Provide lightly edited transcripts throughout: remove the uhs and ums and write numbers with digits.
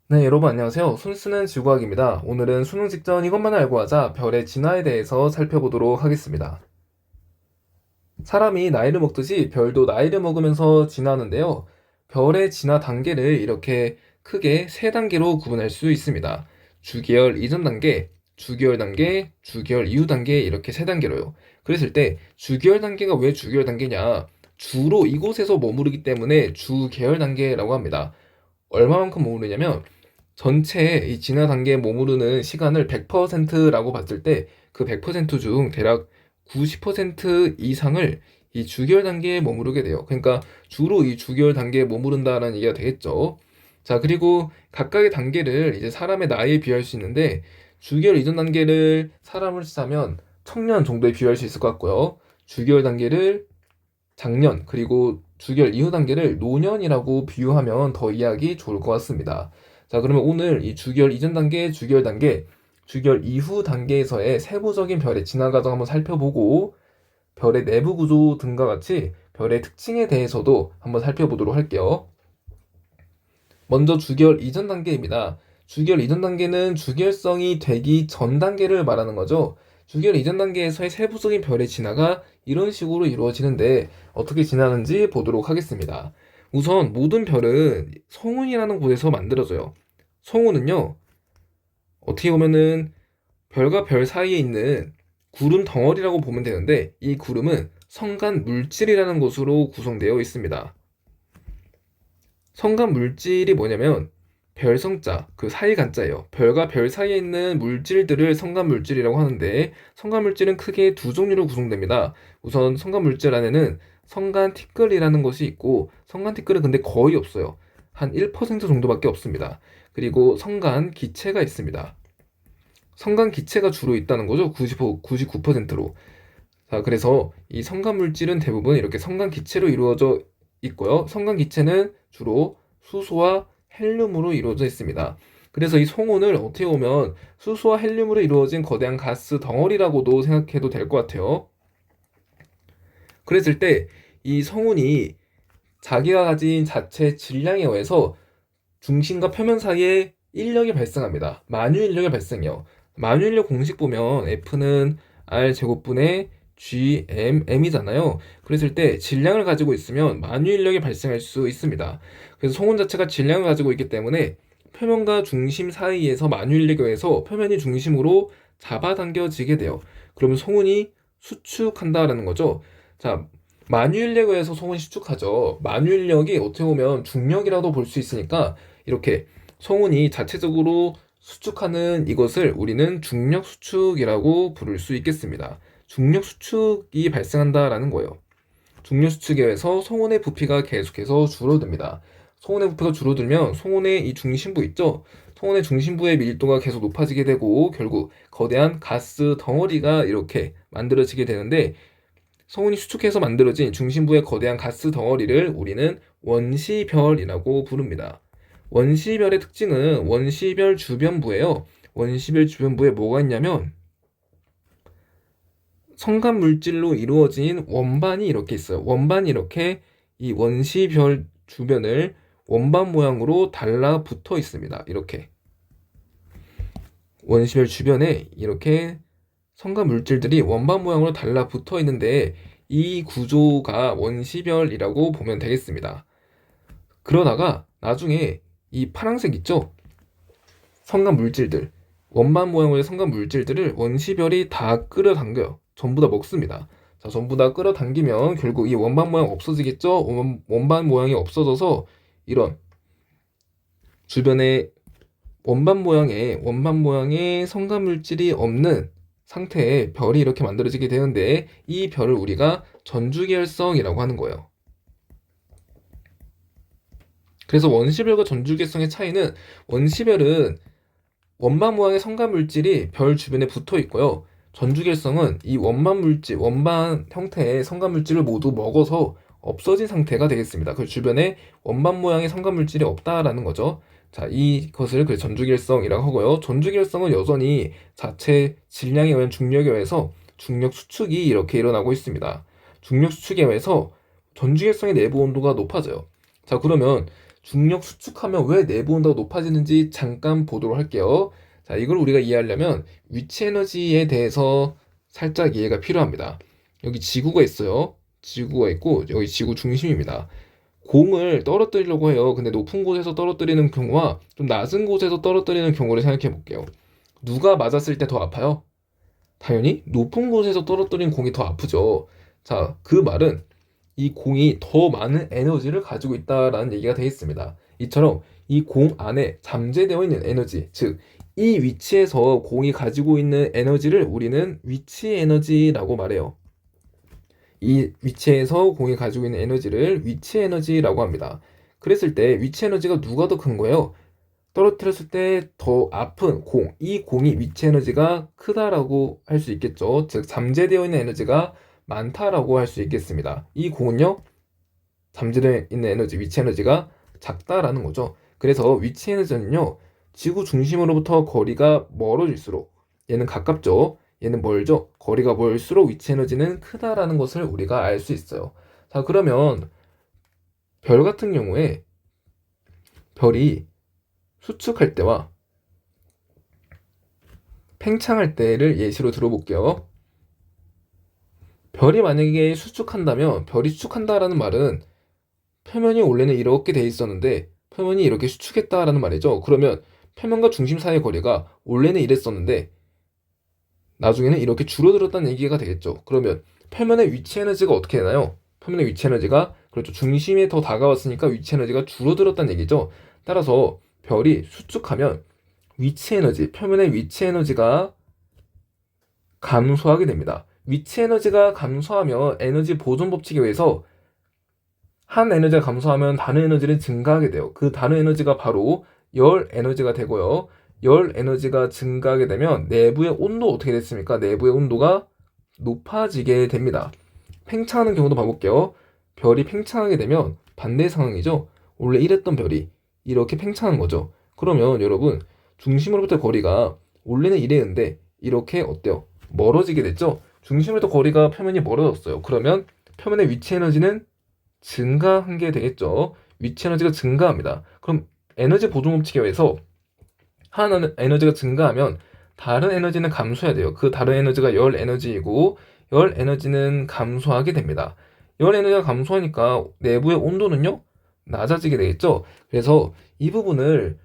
네, 여러분 안녕하세요. 손쓰는 지구과학입니다. 오늘은 수능 직전 이것만 알고 하자 별의 진화에 대해서 살펴보도록 하겠습니다. 사람이 나이를 먹듯이 별도 나이를 먹으면서 진화하는데요. 별의 진화 단계를 이렇게 크게 세 단계로 구분할 수 있습니다. 주기열 이전 단계, 주기열 단계, 주기열 이후 단계 이렇게 세 단계로요. 그랬을 때 주기열 단계가 왜 주기열 단계냐? 주로 이곳에서 머무르기 때문에 주계열 단계라고 합니다. 얼마만큼 머무르냐면 전체 이 진화 단계에 머무르는 시간을 100%라고 봤을 때 그 100%중 대략 90% 이상을 이 주기열 단계에 머무르게 돼요. 그러니까 주로 이 주기열 단계에 머무른다라는 얘기가 되겠죠. 자, 그리고 각각의 단계를 이제 사람의 나이에 비할 수 있는데 주기열 이전 단계를 사람을 치자면 청년 정도에 비할 수 있을 것 같고요. 주기열 단계를 장년, 그리고 주기열 이후 단계를 노년이라고 비유하면 더 이해하기 좋을 것 같습니다. 자, 그러면 오늘 이 주기열 이전 단계, 주기열 단계, 주기열 이후 단계에서의 세부적인 별의 진화 과정 한번 살펴보고 별의 내부 구조 등과 같이 별의 특징에 대해서도 한번 살펴보도록 할게요. 먼저 주기열 이전 단계입니다. 주기열 이전 단계는 주기열성이 되기 전 단계를 말하는 거죠. 주기열 이전 단계에서의 세부적인 별의 진화가 이런 식으로 이루어지는데 어떻게 진화하는지 보도록 하겠습니다. 우선 모든 별은 성운이라는 곳에서 만들어져요. 성운은요, 어떻게 보면은 별과 별 사이에 있는 구름 덩어리라고 보면 되는데 이 구름은 성간 물질이라는 것으로 구성되어 있습니다. 성간 물질이 뭐냐면 별성자, 그 사이 간자예요. 별과 별 사이에 있는 물질들을 성간 물질이라고 하는데 성간 물질은 크게 두 종류로 구성됩니다. 우선 성간 물질 안에는 성간 티끌이라는 것이 있고 성간 티끌은 근데 거의 없어요. 한 1% 정도밖에 없습니다. 그리고 성간 기체가 있습니다. 성간 기체가 주로 있다는 거죠. 99%로. 자, 그래서 이 성간 물질은 대부분 이렇게 성간 기체로 이루어져 있고요. 성간 기체는 주로 수소와 헬륨으로 이루어져 있습니다. 그래서 이 성운을 어떻게 보면 수소와 헬륨으로 이루어진 거대한 가스 덩어리라고도 생각해도 될 것 같아요. 그랬을 때 이 성운이 자기가 가진 자체 질량에 의해서 중심과 표면 사이에 인력이 발생합니다. 만유 인력이 발생해요. 만유 인력 공식 보면 F는 R 제곱분의 GMM이잖아요. 그랬을 때 질량을 가지고 있으면 만유 인력이 발생할 수 있습니다. 그래서 성운 자체가 질량을 가지고 있기 때문에 표면과 중심 사이에서 만유 인력에 의해서 표면이 중심으로 잡아당겨지게 돼요. 그러면 성운이 수축한다라는 거죠. 자, 만유인력에 의해서 성운이 수축하죠. 만유인력이 어떻게 보면 중력이라도 볼 수 있으니까 이렇게 성운이 자체적으로 수축하는 이것을 우리는 중력 수축이라고 부를 수 있겠습니다. 중력 수축이 발생한다라는 거예요. 중력 수축에 의해서 성운의 부피가 계속해서 줄어듭니다. 성운의 부피가 줄어들면 성운의 이 중심부 있죠? 성운의 중심부의 밀도가 계속 높아지게 되고 결국 거대한 가스 덩어리가 이렇게 만들어지게 되는데 성운이 수축해서 만들어진 중심부의 거대한 가스 덩어리를 우리는 원시별이라고 부릅니다. 원시별의 특징은 원시별 주변부예요. 원시별 주변부에 뭐가 있냐면 성간 물질로 이루어진 원반이 이렇게 있어요. 원반이 이렇게 이 원시별 주변을 원반 모양으로 달라붙어 있습니다. 이렇게 원시별 주변에 이렇게 성간 물질들이 원반 모양으로 달라붙어 있는데 이 구조가 원시별이라고 보면 되겠습니다. 그러다가 나중에 이 파란색 있죠? 성간 물질들, 원반 모양의 성간 물질들을 원시별이 다 끌어당겨요. 전부 다 먹습니다. 자, 전부 다 끌어당기면 결국 이 원반 모양 없어지겠죠? 원반 모양이 없어져서 이런 주변에 원반 모양의 성간 물질이 없는 상태의 별이 이렇게 만들어지게 되는데 이 별을 우리가 전주계열성이라고 하는 거예요. 그래서 원시별과 전주계성의 차이는 원시별은 원반 모양의 성간 물질이 별 주변에 붙어 있고요. 전주계성은 이 원반 물질, 원반 형태의 성간 물질을 모두 먹어서 없어진 상태가 되겠습니다. 그 주변에 원반 모양의 성간 물질이 없다라는 거죠. 자, 이것을 그 전주결성이라고 하고요. 전주결성은 여전히 자체 질량에 의한 중력에 의해서 중력 수축이 이렇게 일어나고 있습니다. 중력 수축에 의해서 전주결성의 내부 온도가 높아져요. 자, 그러면 중력 수축하면 왜 내부 온도가 높아지는지 잠깐 보도록 할게요. 자, 이걸 우리가 이해하려면 위치 에너지에 대해서 살짝 이해가 필요합니다. 여기 지구가 있어요. 지구가 있고 여기 지구 중심입니다. 공을 떨어뜨리려고 해요. 근데 높은 곳에서 떨어뜨리는 경우와 좀 낮은 곳에서 떨어뜨리는 경우를 생각해 볼게요. 누가 맞았을 때 더 아파요? 당연히 높은 곳에서 떨어뜨린 공이 더 아프죠. 자, 그 말은 이 공이 더 많은 에너지를 가지고 있다라는 얘기가 되겠습니다. 이처럼 이 공 안에 잠재되어 있는 에너지, 즉, 이 위치에서 공이 가지고 있는 에너지를 우리는 위치 에너지라고 말해요. 이 위치에서 공이 가지고 있는 에너지를 위치 에너지라고 합니다. 그랬을 때 위치 에너지가 누가 더 큰 거예요? 떨어뜨렸을 때 더 아픈 공, 이 공이 위치 에너지가 크다라고 할 수 있겠죠. 즉, 잠재되어 있는 에너지가 많다라고 할 수 있겠습니다. 이 공은요, 잠재되어 있는 에너지, 위치 에너지가 작다라는 거죠. 그래서 위치 에너지는요, 지구 중심으로부터 거리가 멀어질수록 얘는 가깝죠. 얘는 멀죠. 거리가 멀수록 위치 에너지는 크다라는 것을 우리가 알 수 있어요. 자, 그러면 별 같은 경우에 별이 수축할 때와 팽창할 때를 예시로 들어볼게요. 별이 만약에 수축한다면, 별이 수축한다라는 말은 표면이 원래는 이렇게 돼 있었는데 표면이 이렇게 수축했다라는 말이죠. 그러면 표면과 중심 사이의 거리가 원래는 이랬었는데 나중에는 이렇게 줄어들었다는 얘기가 되겠죠. 그러면 표면의 위치 에너지가 어떻게 되나요? 표면의 위치 에너지가, 그렇죠, 중심에 더 다가왔으니까 위치 에너지가 줄어들었다는 얘기죠. 따라서 별이 수축하면 위치 에너지, 표면의 위치 에너지가 감소하게 됩니다. 위치 에너지가 감소하면 에너지 보존 법칙에 의해서 한 에너지가 감소하면 다른 에너지는 증가하게 돼요. 그 다른 에너지가 바로 열 에너지가 되고요. 열 에너지가 증가하게 되면 내부의 온도 어떻게 됐습니까? 내부의 온도가 높아지게 됩니다. 팽창하는 경우도 봐볼게요. 별이 팽창하게 되면 반대 상황이죠. 원래 이랬던 별이 이렇게 팽창한 거죠. 그러면 여러분, 중심으로부터 거리가 원래는 이랬는데 이렇게 어때요? 멀어지게 됐죠? 중심으로부터 거리가 표면이 멀어졌어요. 그러면 표면의 위치 에너지는 증가한 게 되겠죠. 위치 에너지가 증가합니다. 그럼 에너지 보존 법칙에 의해서 한 에너지가 증가하면 다른 에너지는 감소해야 돼요. 그 다른 에너지가 열 에너지이고 열 에너지는 감소하게 됩니다. 열 에너지가 감소하니까 내부의 온도는요, 낮아지게 되겠죠. 그래서 이 부분을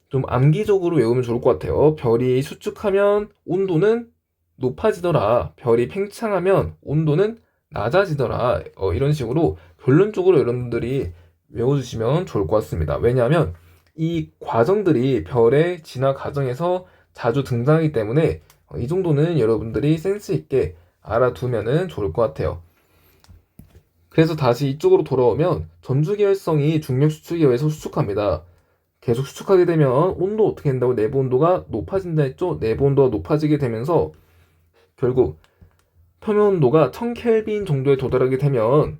좀 암기적으로 외우면 좋을 것 같아요. 별이 수축하면 온도는 높아지더라. 별이 팽창하면 온도는 낮아지더라. 이런 식으로 결론적으로 여러분들이 외워주시면 좋을 것 같습니다. 왜냐하면 이 과정들이 별의 진화 과정에서 자주 등장하기 때문에 이 정도는 여러분들이 센스 있게 알아두면 좋을 것 같아요. 그래서 다시 이쪽으로 돌아오면 전주기활성이 중력 수축에 의해서 수축합니다. 계속 수축하게 되면 온도 어떻게 된다고? 내부 온도가 높아진다 했죠? 내부 온도가 높아지게 되면서 결국 표면 온도가 1000켈빈 정도에 도달하게 되면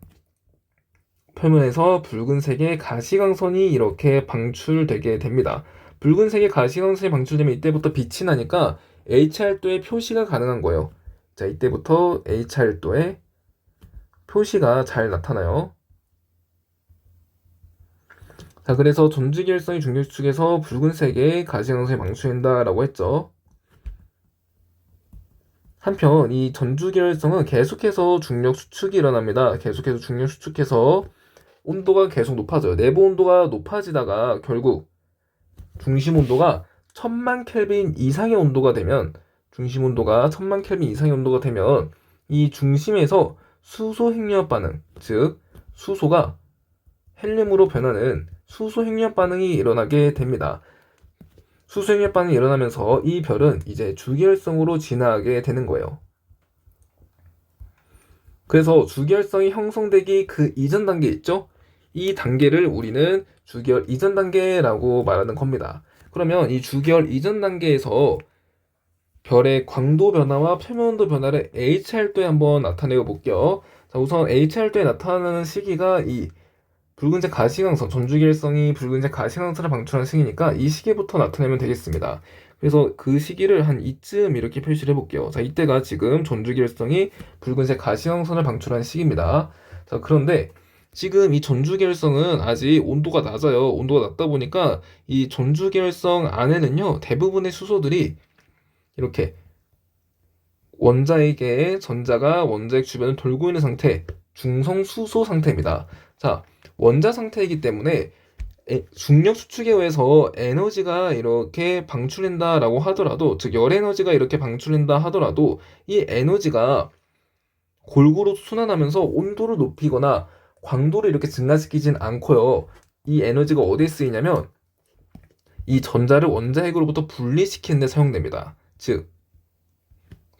표면에서 붉은색의 가시광선이 이렇게 방출되게 됩니다. 붉은색의 가시광선이 방출되면 이때부터 빛이 나니까 H알도의 표시가 가능한 거예요. 자, 이때부터 H알도의 표시가 잘 나타나요. 자, 그래서 전주기활성이 중력수축에서 붉은색의 가시광선이 방출된다라고 했죠. 한편 이 전주기활성은 계속해서 중력 수축이 일어납니다. 계속해서 중력 수축해서 온도가 계속 높아져요. 내부 온도가 높아지다가 결국 중심 온도가 1000만 켈빈 이상의 온도가 되면, 중심 온도가 1000만 켈빈 이상의 온도가 되면 이 중심에서 수소 핵융합 반응, 즉 수소가 헬륨으로 변하는 수소 핵융합 반응이 일어나게 됩니다. 수소 핵융합 반응이 일어나면서 이 별은 이제 주기활성으로 진화하게 되는 거예요. 그래서 주기활성이 형성되기 그 이전 단계 있죠? 이 단계를 우리는 주기열 이전 단계라고 말하는 겁니다. 그러면 이 주기열 이전 단계에서 별의 광도 변화와 표면 온도 변화를 H알도에 한번 나타내어 볼게요. 자, 우선 H알도에 나타나는 시기가 이 붉은색 가시광선, 전주기활성이 붉은색 가시광선을 방출하는 시기니까 이 시기부터 나타내면 되겠습니다. 그래서 그 시기를 한 이쯤 이렇게 표시를 해볼게요. 자, 이때가 지금 전주기활성이 붉은색 가시광선을 방출하는 시기입니다. 자, 그런데 지금 이 전주계열성은 아직 온도가 낮아요. 온도가 낮다 보니까 이 전주계열성 안에는요, 대부분의 수소들이 이렇게 원자핵의 전자가 원자핵 주변을 돌고 있는 상태, 중성수소 상태입니다. 자, 원자 상태이기 때문에 중력 수축에 의해서 에너지가 이렇게 방출된다라고 하더라도, 즉 열에너지가 이렇게 방출된다 하더라도 이 에너지가 골고루 순환하면서 온도를 높이거나 광도를 이렇게 증가시키진 않고요. 이 에너지가 어디에 쓰이냐면 이 전자를 원자핵으로부터 분리시키는 데 사용됩니다. 즉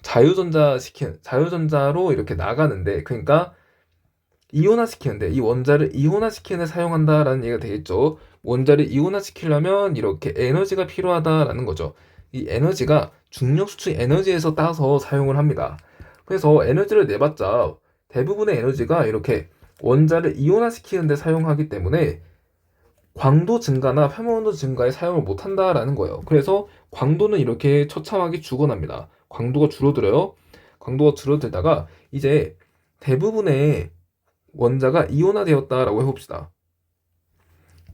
자유전자로 이렇게 나가는데, 그러니까 이온화시키는데, 이 원자를 이온화시키는 데 사용한다라는 얘기가 되겠죠. 원자를 이온화시키려면 이렇게 에너지가 필요하다라는 거죠. 이 에너지가 중력 수축 에너지에서 따서 사용을 합니다. 그래서 에너지를 내봤자 대부분의 에너지가 이렇게 원자를 이온화시키는 데 사용하기 때문에 광도 증가나 표면온도 증가에 사용을 못 한다라는 거예요. 그래서 광도는 이렇게 처참하게 죽어납니다. 광도가 줄어들어요. 광도가 줄어들다가 이제 대부분의 원자가 이온화되었다라고 해봅시다.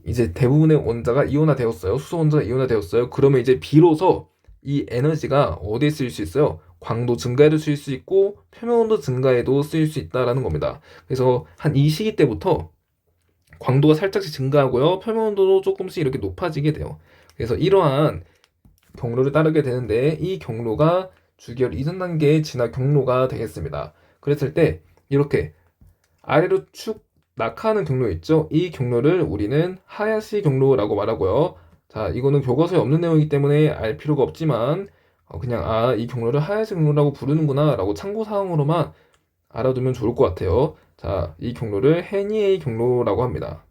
이제 대부분의 원자가 이온화되었어요. 수소 원자가 이온화되었어요. 그러면 이제 비로소 이 에너지가 어디에 쓰일 수 있어요? 광도 증가에도 쓰일 수 있고 표면온도 증가에도 쓰일 수 있다라는 겁니다. 그래서 한 이 시기 때부터 광도가 살짝씩 증가하고요. 표면온도도 조금씩 이렇게 높아지게 돼요. 그래서 이러한 경로를 따르게 되는데, 이 경로가 주기열 이전 단계의 진화 경로가 되겠습니다. 그랬을 때 이렇게 아래로 축 낙하하는 경로 있죠? 이 경로를 우리는 하야시 경로라고 말하고요. 자, 이거는 교과서에 없는 내용이기 때문에 알 필요가 없지만 그냥 이 경로를 하야시 경로라고 부르는구나 라고 참고사항으로만 알아두면 좋을 것 같아요. 자, 이 경로를 헤니에이 경로라고 합니다.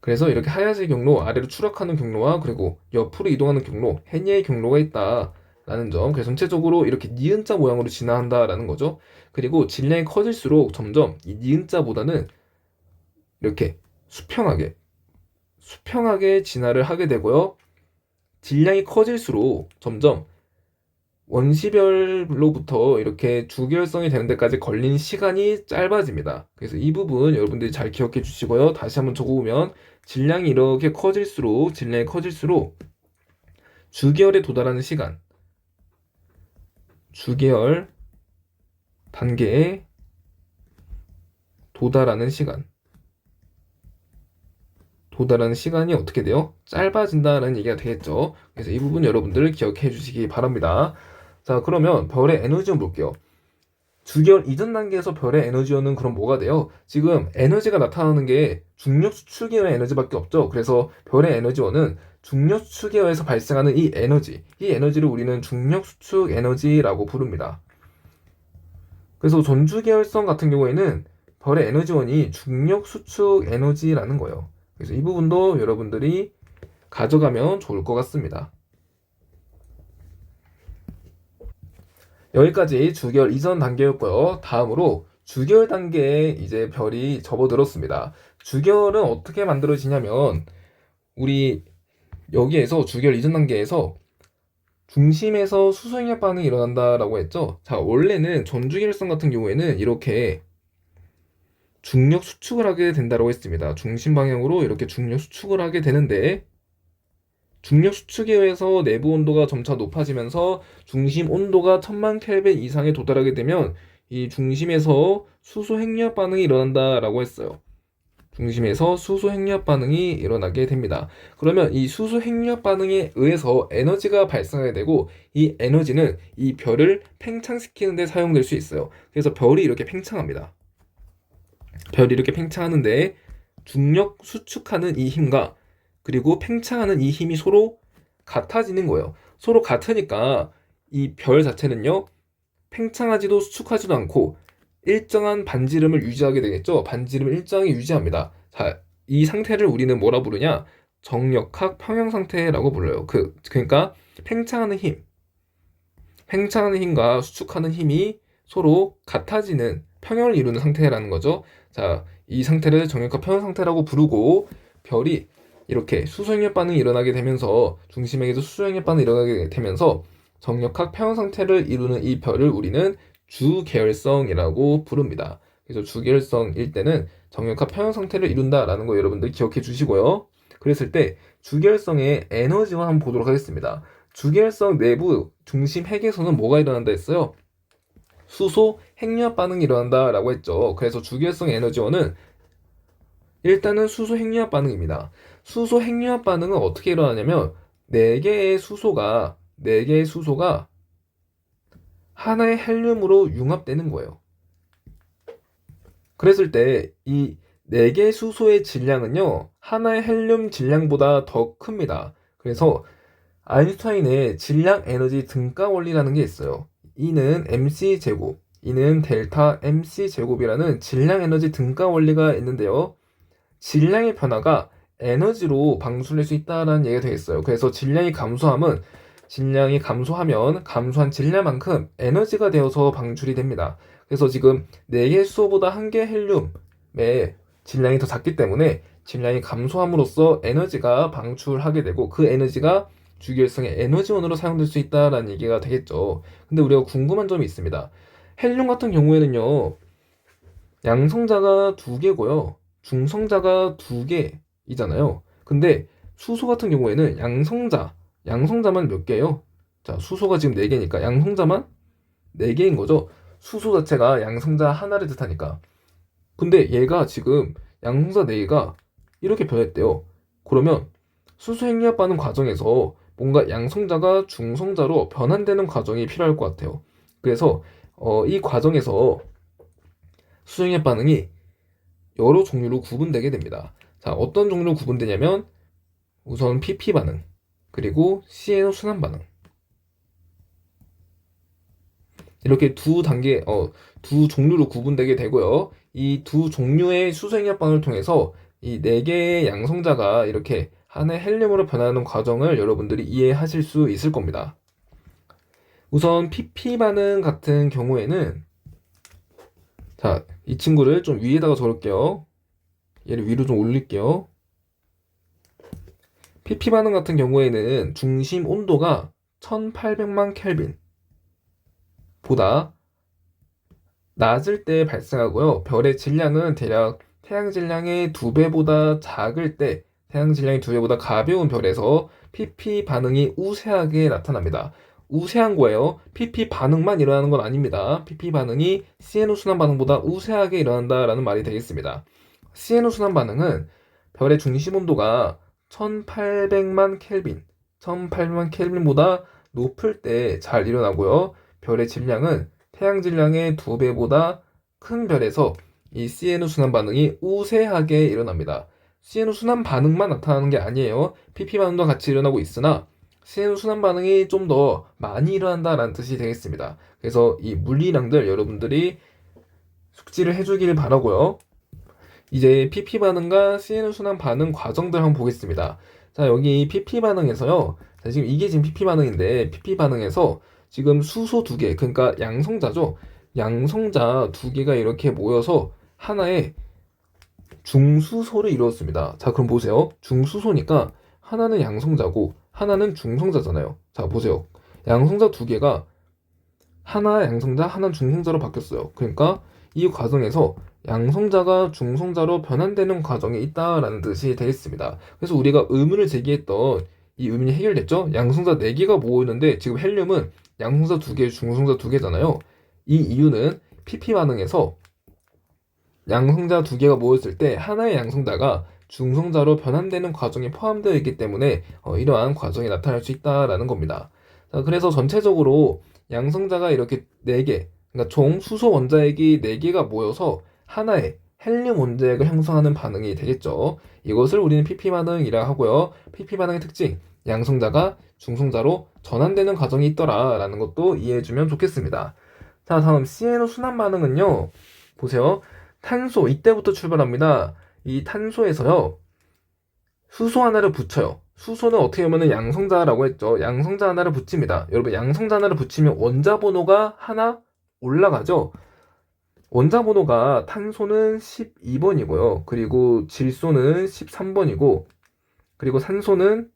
그래서 이렇게 하야시 경로, 아래로 추락하는 경로와 그리고 옆으로 이동하는 경로, 헤니에이 경로가 있다라는 점. 그래서 전체적으로 이렇게 니은자 모양으로 진화한다라는 거죠. 그리고 질량이 커질수록 점점 이 니은자보다는 이렇게 수평하게 진화를 하게 되고요. 질량이 커질수록 점점 원시별로부터 이렇게 주기율성이 되는 데까지 걸린 시간이 짧아집니다. 그래서 이 부분 여러분들이 잘 기억해 주시고요. 다시 한번 적어보면 질량이 이렇게 커질수록 주기열에 도달하는 시간, 주기열 단계에 도달하는 시간이 어떻게 돼요? 짧아진다는 얘기가 되겠죠. 그래서 이 부분 여러분들 기억해 주시기 바랍니다. 자, 그러면 별의 에너지원 볼게요. 주기열 이전 단계에서 별의 에너지원은 그럼 뭐가 돼요? 지금 에너지가 나타나는 게 중력 수축에 의한 에너지밖에 없죠. 그래서 별의 에너지원은 중력 수축에 의해서 발생하는 이 에너지를 우리는 중력 수축 에너지라고 부릅니다. 그래서 전주계열성 같은 경우에는 별의 에너지원이 중력 수축 에너지라는 거예요. 그래서 이 부분도 여러분들이 가져가면 좋을 것 같습니다. 여기까지 주기열 이전 단계였고요. 다음으로 주기열 단계에 이제 별이 접어들었습니다. 주기열은 어떻게 만들어지냐면, 우리 여기에서 주기열 이전 단계에서 중심에서 수소행렬 반응이 일어난다라고 했죠. 자, 원래는 전주기열성 같은 경우에는 이렇게 중력 수축을 하게 된다고 했습니다. 중심 방향으로 이렇게 중력 수축을 하게 되는데, 중력 수축에 의해서 내부 온도가 점차 높아지면서 중심 온도가 1000만 켈빈 이상에 도달하게 되면 이 중심에서 수소 핵융합 반응이 일어난다라고 했어요. 중심에서 수소 핵융합 반응이 일어나게 됩니다. 그러면 이 수소 핵융합 반응에 의해서 에너지가 발생하게 되고, 이 에너지는 이 별을 팽창시키는 데 사용될 수 있어요. 그래서 별이 이렇게 팽창합니다. 별이 이렇게 팽창하는데 중력 수축하는 이 힘과 그리고 팽창하는 이 힘이 서로 같아지는 거예요. 서로 같으니까 이 별 자체는요, 팽창하지도 수축하지도 않고 일정한 반지름을 유지하게 되겠죠. 반지름을 일정하게 유지합니다. 자, 이 상태를 우리는 뭐라 부르냐? 정력학 평형 상태라고 불러요. 그러니까 팽창하는 힘과 수축하는 힘이 서로 같아지는 평형을 이루는 상태라는 거죠. 자, 이 상태를 정력학 평형 상태라고 부르고, 별이 이렇게 수소행렬 반응이 일어나게 되면서 중심에게도 수소행렬 반응이 일어나게 되면서 정력학 평형 상태를 이루는 이 별을 우리는 주계열성이라고 부릅니다. 그래서 주계열성일 때는 정력화 평형 상태를 이룬다라는 거 여러분들 기억해 주시고요. 그랬을 때 주계열성의 에너지와 한번 보도록 하겠습니다. 주계열성 내부 중심 핵에서는 뭐가 일어난다 했어요? 수소 핵융합 반응이 일어난다라고 했죠. 그래서 주계열성 에너지원은 일단은 수소 핵융합 반응입니다. 수소 핵융합 반응은 어떻게 일어나냐면 4개의 수소가 하나의 헬륨으로 융합되는 거예요. 그랬을 때 이 4개의 수소의 질량은요, 하나의 헬륨 질량보다 더 큽니다. 그래서 아인슈타인의 질량 에너지 등가 원리라는 게 있어요. E는 mc 제곱, E는 델타 mc 제곱이라는 질량 에너지 등가 원리가 있는데요. 질량의 변화가 에너지로 방출될 수 있다는 얘기가 되겠어요. 그래서 질량이 감소하면 감소한 질량만큼 에너지가 되어서 방출이 됩니다. 그래서 지금 4개 수소보다 1개 헬륨의 질량이 더 작기 때문에 질량이 감소함으로써 에너지가 방출하게 되고 그 에너지가 주기율성의 에너지원으로 사용될 수 있다는 얘기가 되겠죠. 근데 우리가 궁금한 점이 있습니다. 헬륨 같은 경우에는요, 양성자가 2개고요. 중성자가 2개이잖아요. 근데 수소 같은 경우에는 양성자만 몇 개예요? 자, 수소가 지금 4개니까 양성자만 4개인 거죠. 수소 자체가 양성자 하나를 뜻하니까. 근데 얘가 지금 양성자 4개가 이렇게 변했대요. 그러면 수소 핵융합 반응 과정에서 뭔가 양성자가 중성자로 변환되는 과정이 필요할 것 같아요. 그래서 이 과정에서 수소 핵융합 반응이 여러 종류로 구분되게 됩니다. 자, 어떤 종류로 구분되냐면 우선 PP 반응, 그리고 CNO 순환 반응. 이렇게 두 종류로 구분되게 되고요. 이 두 종류의 수소 핵융합 반응을 통해서 이 4개의 양성자가 이렇게 하나의 헬륨으로 변하는 과정을 여러분들이 이해하실 수 있을 겁니다. 우선 PP 반응 같은 경우에는 자, 이 친구를 좀 위에다가 적을게요. 얘를 위로 좀 올릴게요. PP 반응 같은 경우에는 중심 온도가 1800만 켈빈 보다 낮을 때 발생하고요. 별의 질량은 대략 태양 질량의 2배보다 작을 때 태양 질량이 2배보다 가벼운 별에서 PP 반응이 우세하게 나타납니다. 우세한 거예요. PP 반응만 일어나는 건 아닙니다. PP 반응이 CNO 순환 반응보다 우세하게 일어난다라는 말이 되겠습니다. CNO 순환 반응은 별의 중심 온도가 1800만 켈빈보다 높을 때 잘 일어나고요. 별의 질량은 태양 질량의 2배보다 큰 별에서 이 CNO 순환 반응이 우세하게 일어납니다. CNO 순환 반응만 나타나는 게 아니에요. PP 반응도 같이 일어나고 있으나 CNO 순환 반응이 좀 더 많이 일어난다라는 뜻이 되겠습니다. 그래서 이 물리량들 여러분들이 숙지를 해주길 바라고요. 이제 PP 반응과 CNO 순환 반응 과정들 한번 보겠습니다. 자, 여기 PP 반응에서요. 자, 지금 이게 지금 PP 반응인데 PP 반응에서 지금 수소 2개, 그러니까 양성자죠. 양성자 2개가 이렇게 모여서 하나의 중수소를 이루었습니다. 자, 그럼 보세요. 중수소니까 하나는 양성자고 하나는 중성자잖아요. 자, 보세요. 양성자 2개가 하나 양성자, 하나 중성자로 바뀌었어요. 그러니까 이 과정에서 양성자가 중성자로 변환되는 과정이 있다라는 뜻이 되겠습니다. 그래서 우리가 의문을 제기했던 이 의문이 해결됐죠? 양성자 4개가 모이는데 지금 헬륨은 양성자 2개, 중성자 2개잖아요. 이 이유는 PP 반응에서 양성자 2개가 모였을 때 하나의 양성자가 중성자로 변환되는 과정이 포함되어 있기 때문에 이러한 과정이 나타날 수 있다라는 겁니다. 자, 그래서 전체적으로 양성자가 이렇게 4개, 그러니까 총 수소 원자핵이 4개가 모여서 하나의 헬륨 원자핵을 형성하는 반응이 되겠죠. 이것을 우리는 PP 반응이라 하고요. PP 반응의 특징, 양성자가 중성자로 전환되는 과정이 있더라라는 것도 이해해주면 좋겠습니다. 자, 다음 CNO 순환 반응은요. 보세요. 탄소, 이때부터 출발합니다. 이 탄소에서요. 수소 하나를 붙여요. 수소는 어떻게 보면 양성자라고 했죠. 양성자 하나를 붙입니다. 여러분, 양성자 하나를 붙이면 원자 번호가 하나 올라가죠. 원자 번호가 탄소는 12번이고요. 그리고 질소는 13번이고, 그리고 산소는,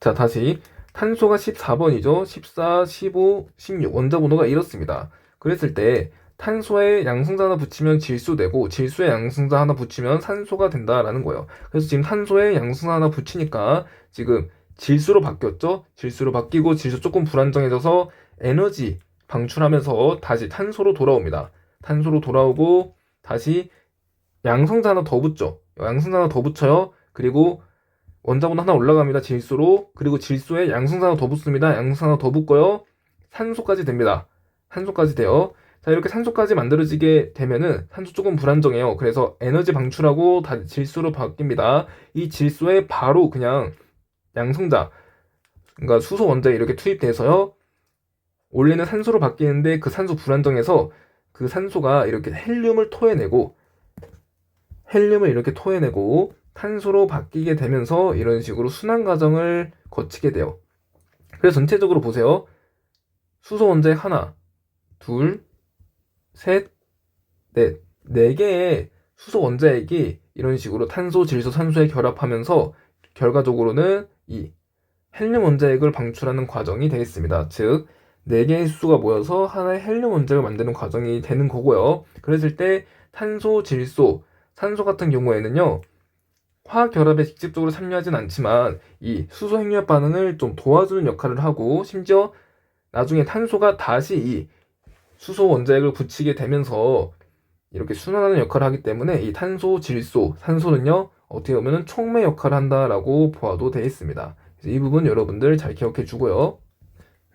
자, 다시, 탄소가 14번이죠. 14, 15, 16. 원자 번호가 이렇습니다. 그랬을 때 탄소에 양성자 하나 붙이면 질소 되고 질소에 양성자 하나 붙이면 산소가 된다라는 거예요. 그래서 지금 탄소에 양성자 하나 붙이니까 지금 질소로 바뀌었죠? 질소로 바뀌고 질소 조금 불안정해져서 에너지 방출하면서 다시 탄소로 돌아옵니다. 탄소로 돌아오고 다시 양성자 하나 더 붙죠. 양성자 하나 더 붙여요. 그리고 원자번 하나 올라갑니다. 질소로. 그리고 질소에 양성자 하나 더 붙습니다. 양성자 하나 더 붙고요. 산소까지 됩니다. 산소까지 돼요. 자, 이렇게 산소까지 만들어지게 되면은 산소 조금 불안정해요. 그래서 에너지 방출하고 다시 질소로 바뀝니다. 이 질소에 바로 그냥 양성자, 그러니까 수소 원자에 이렇게 투입돼서요. 원래는 산소로 바뀌는데 그 산소 불안정해서 그 산소가 이렇게 헬륨을 이렇게 토해내고 탄소로 바뀌게 되면서 이런 식으로 순환 과정을 거치게 돼요. 그래서 전체적으로 보세요. 수소 원자액 하나, 둘, 셋, 넷, 네 개의 수소 원자액이 이런 식으로 탄소, 질소, 산소에 결합하면서 결과적으로는 이 헬륨 원자액을 방출하는 과정이 되겠습니다. 즉, 네 개의 수소가 모여서 하나의 헬륨 원자를 만드는 과정이 되는 거고요. 그랬을 때 탄소, 질소, 산소 같은 경우에는요, 화학 결합에 직접적으로 참여하진 않지만 이 수소 핵융합 반응을 좀 도와주는 역할을 하고 심지어 나중에 탄소가 다시 이 수소 원자핵을 붙이게 되면서 이렇게 순환하는 역할을 하기 때문에 이 탄소, 질소, 산소는요 어떻게 보면 촉매 역할을 한다라고 보아도 되겠습니다. 이 부분 여러분들 잘 기억해 주고요.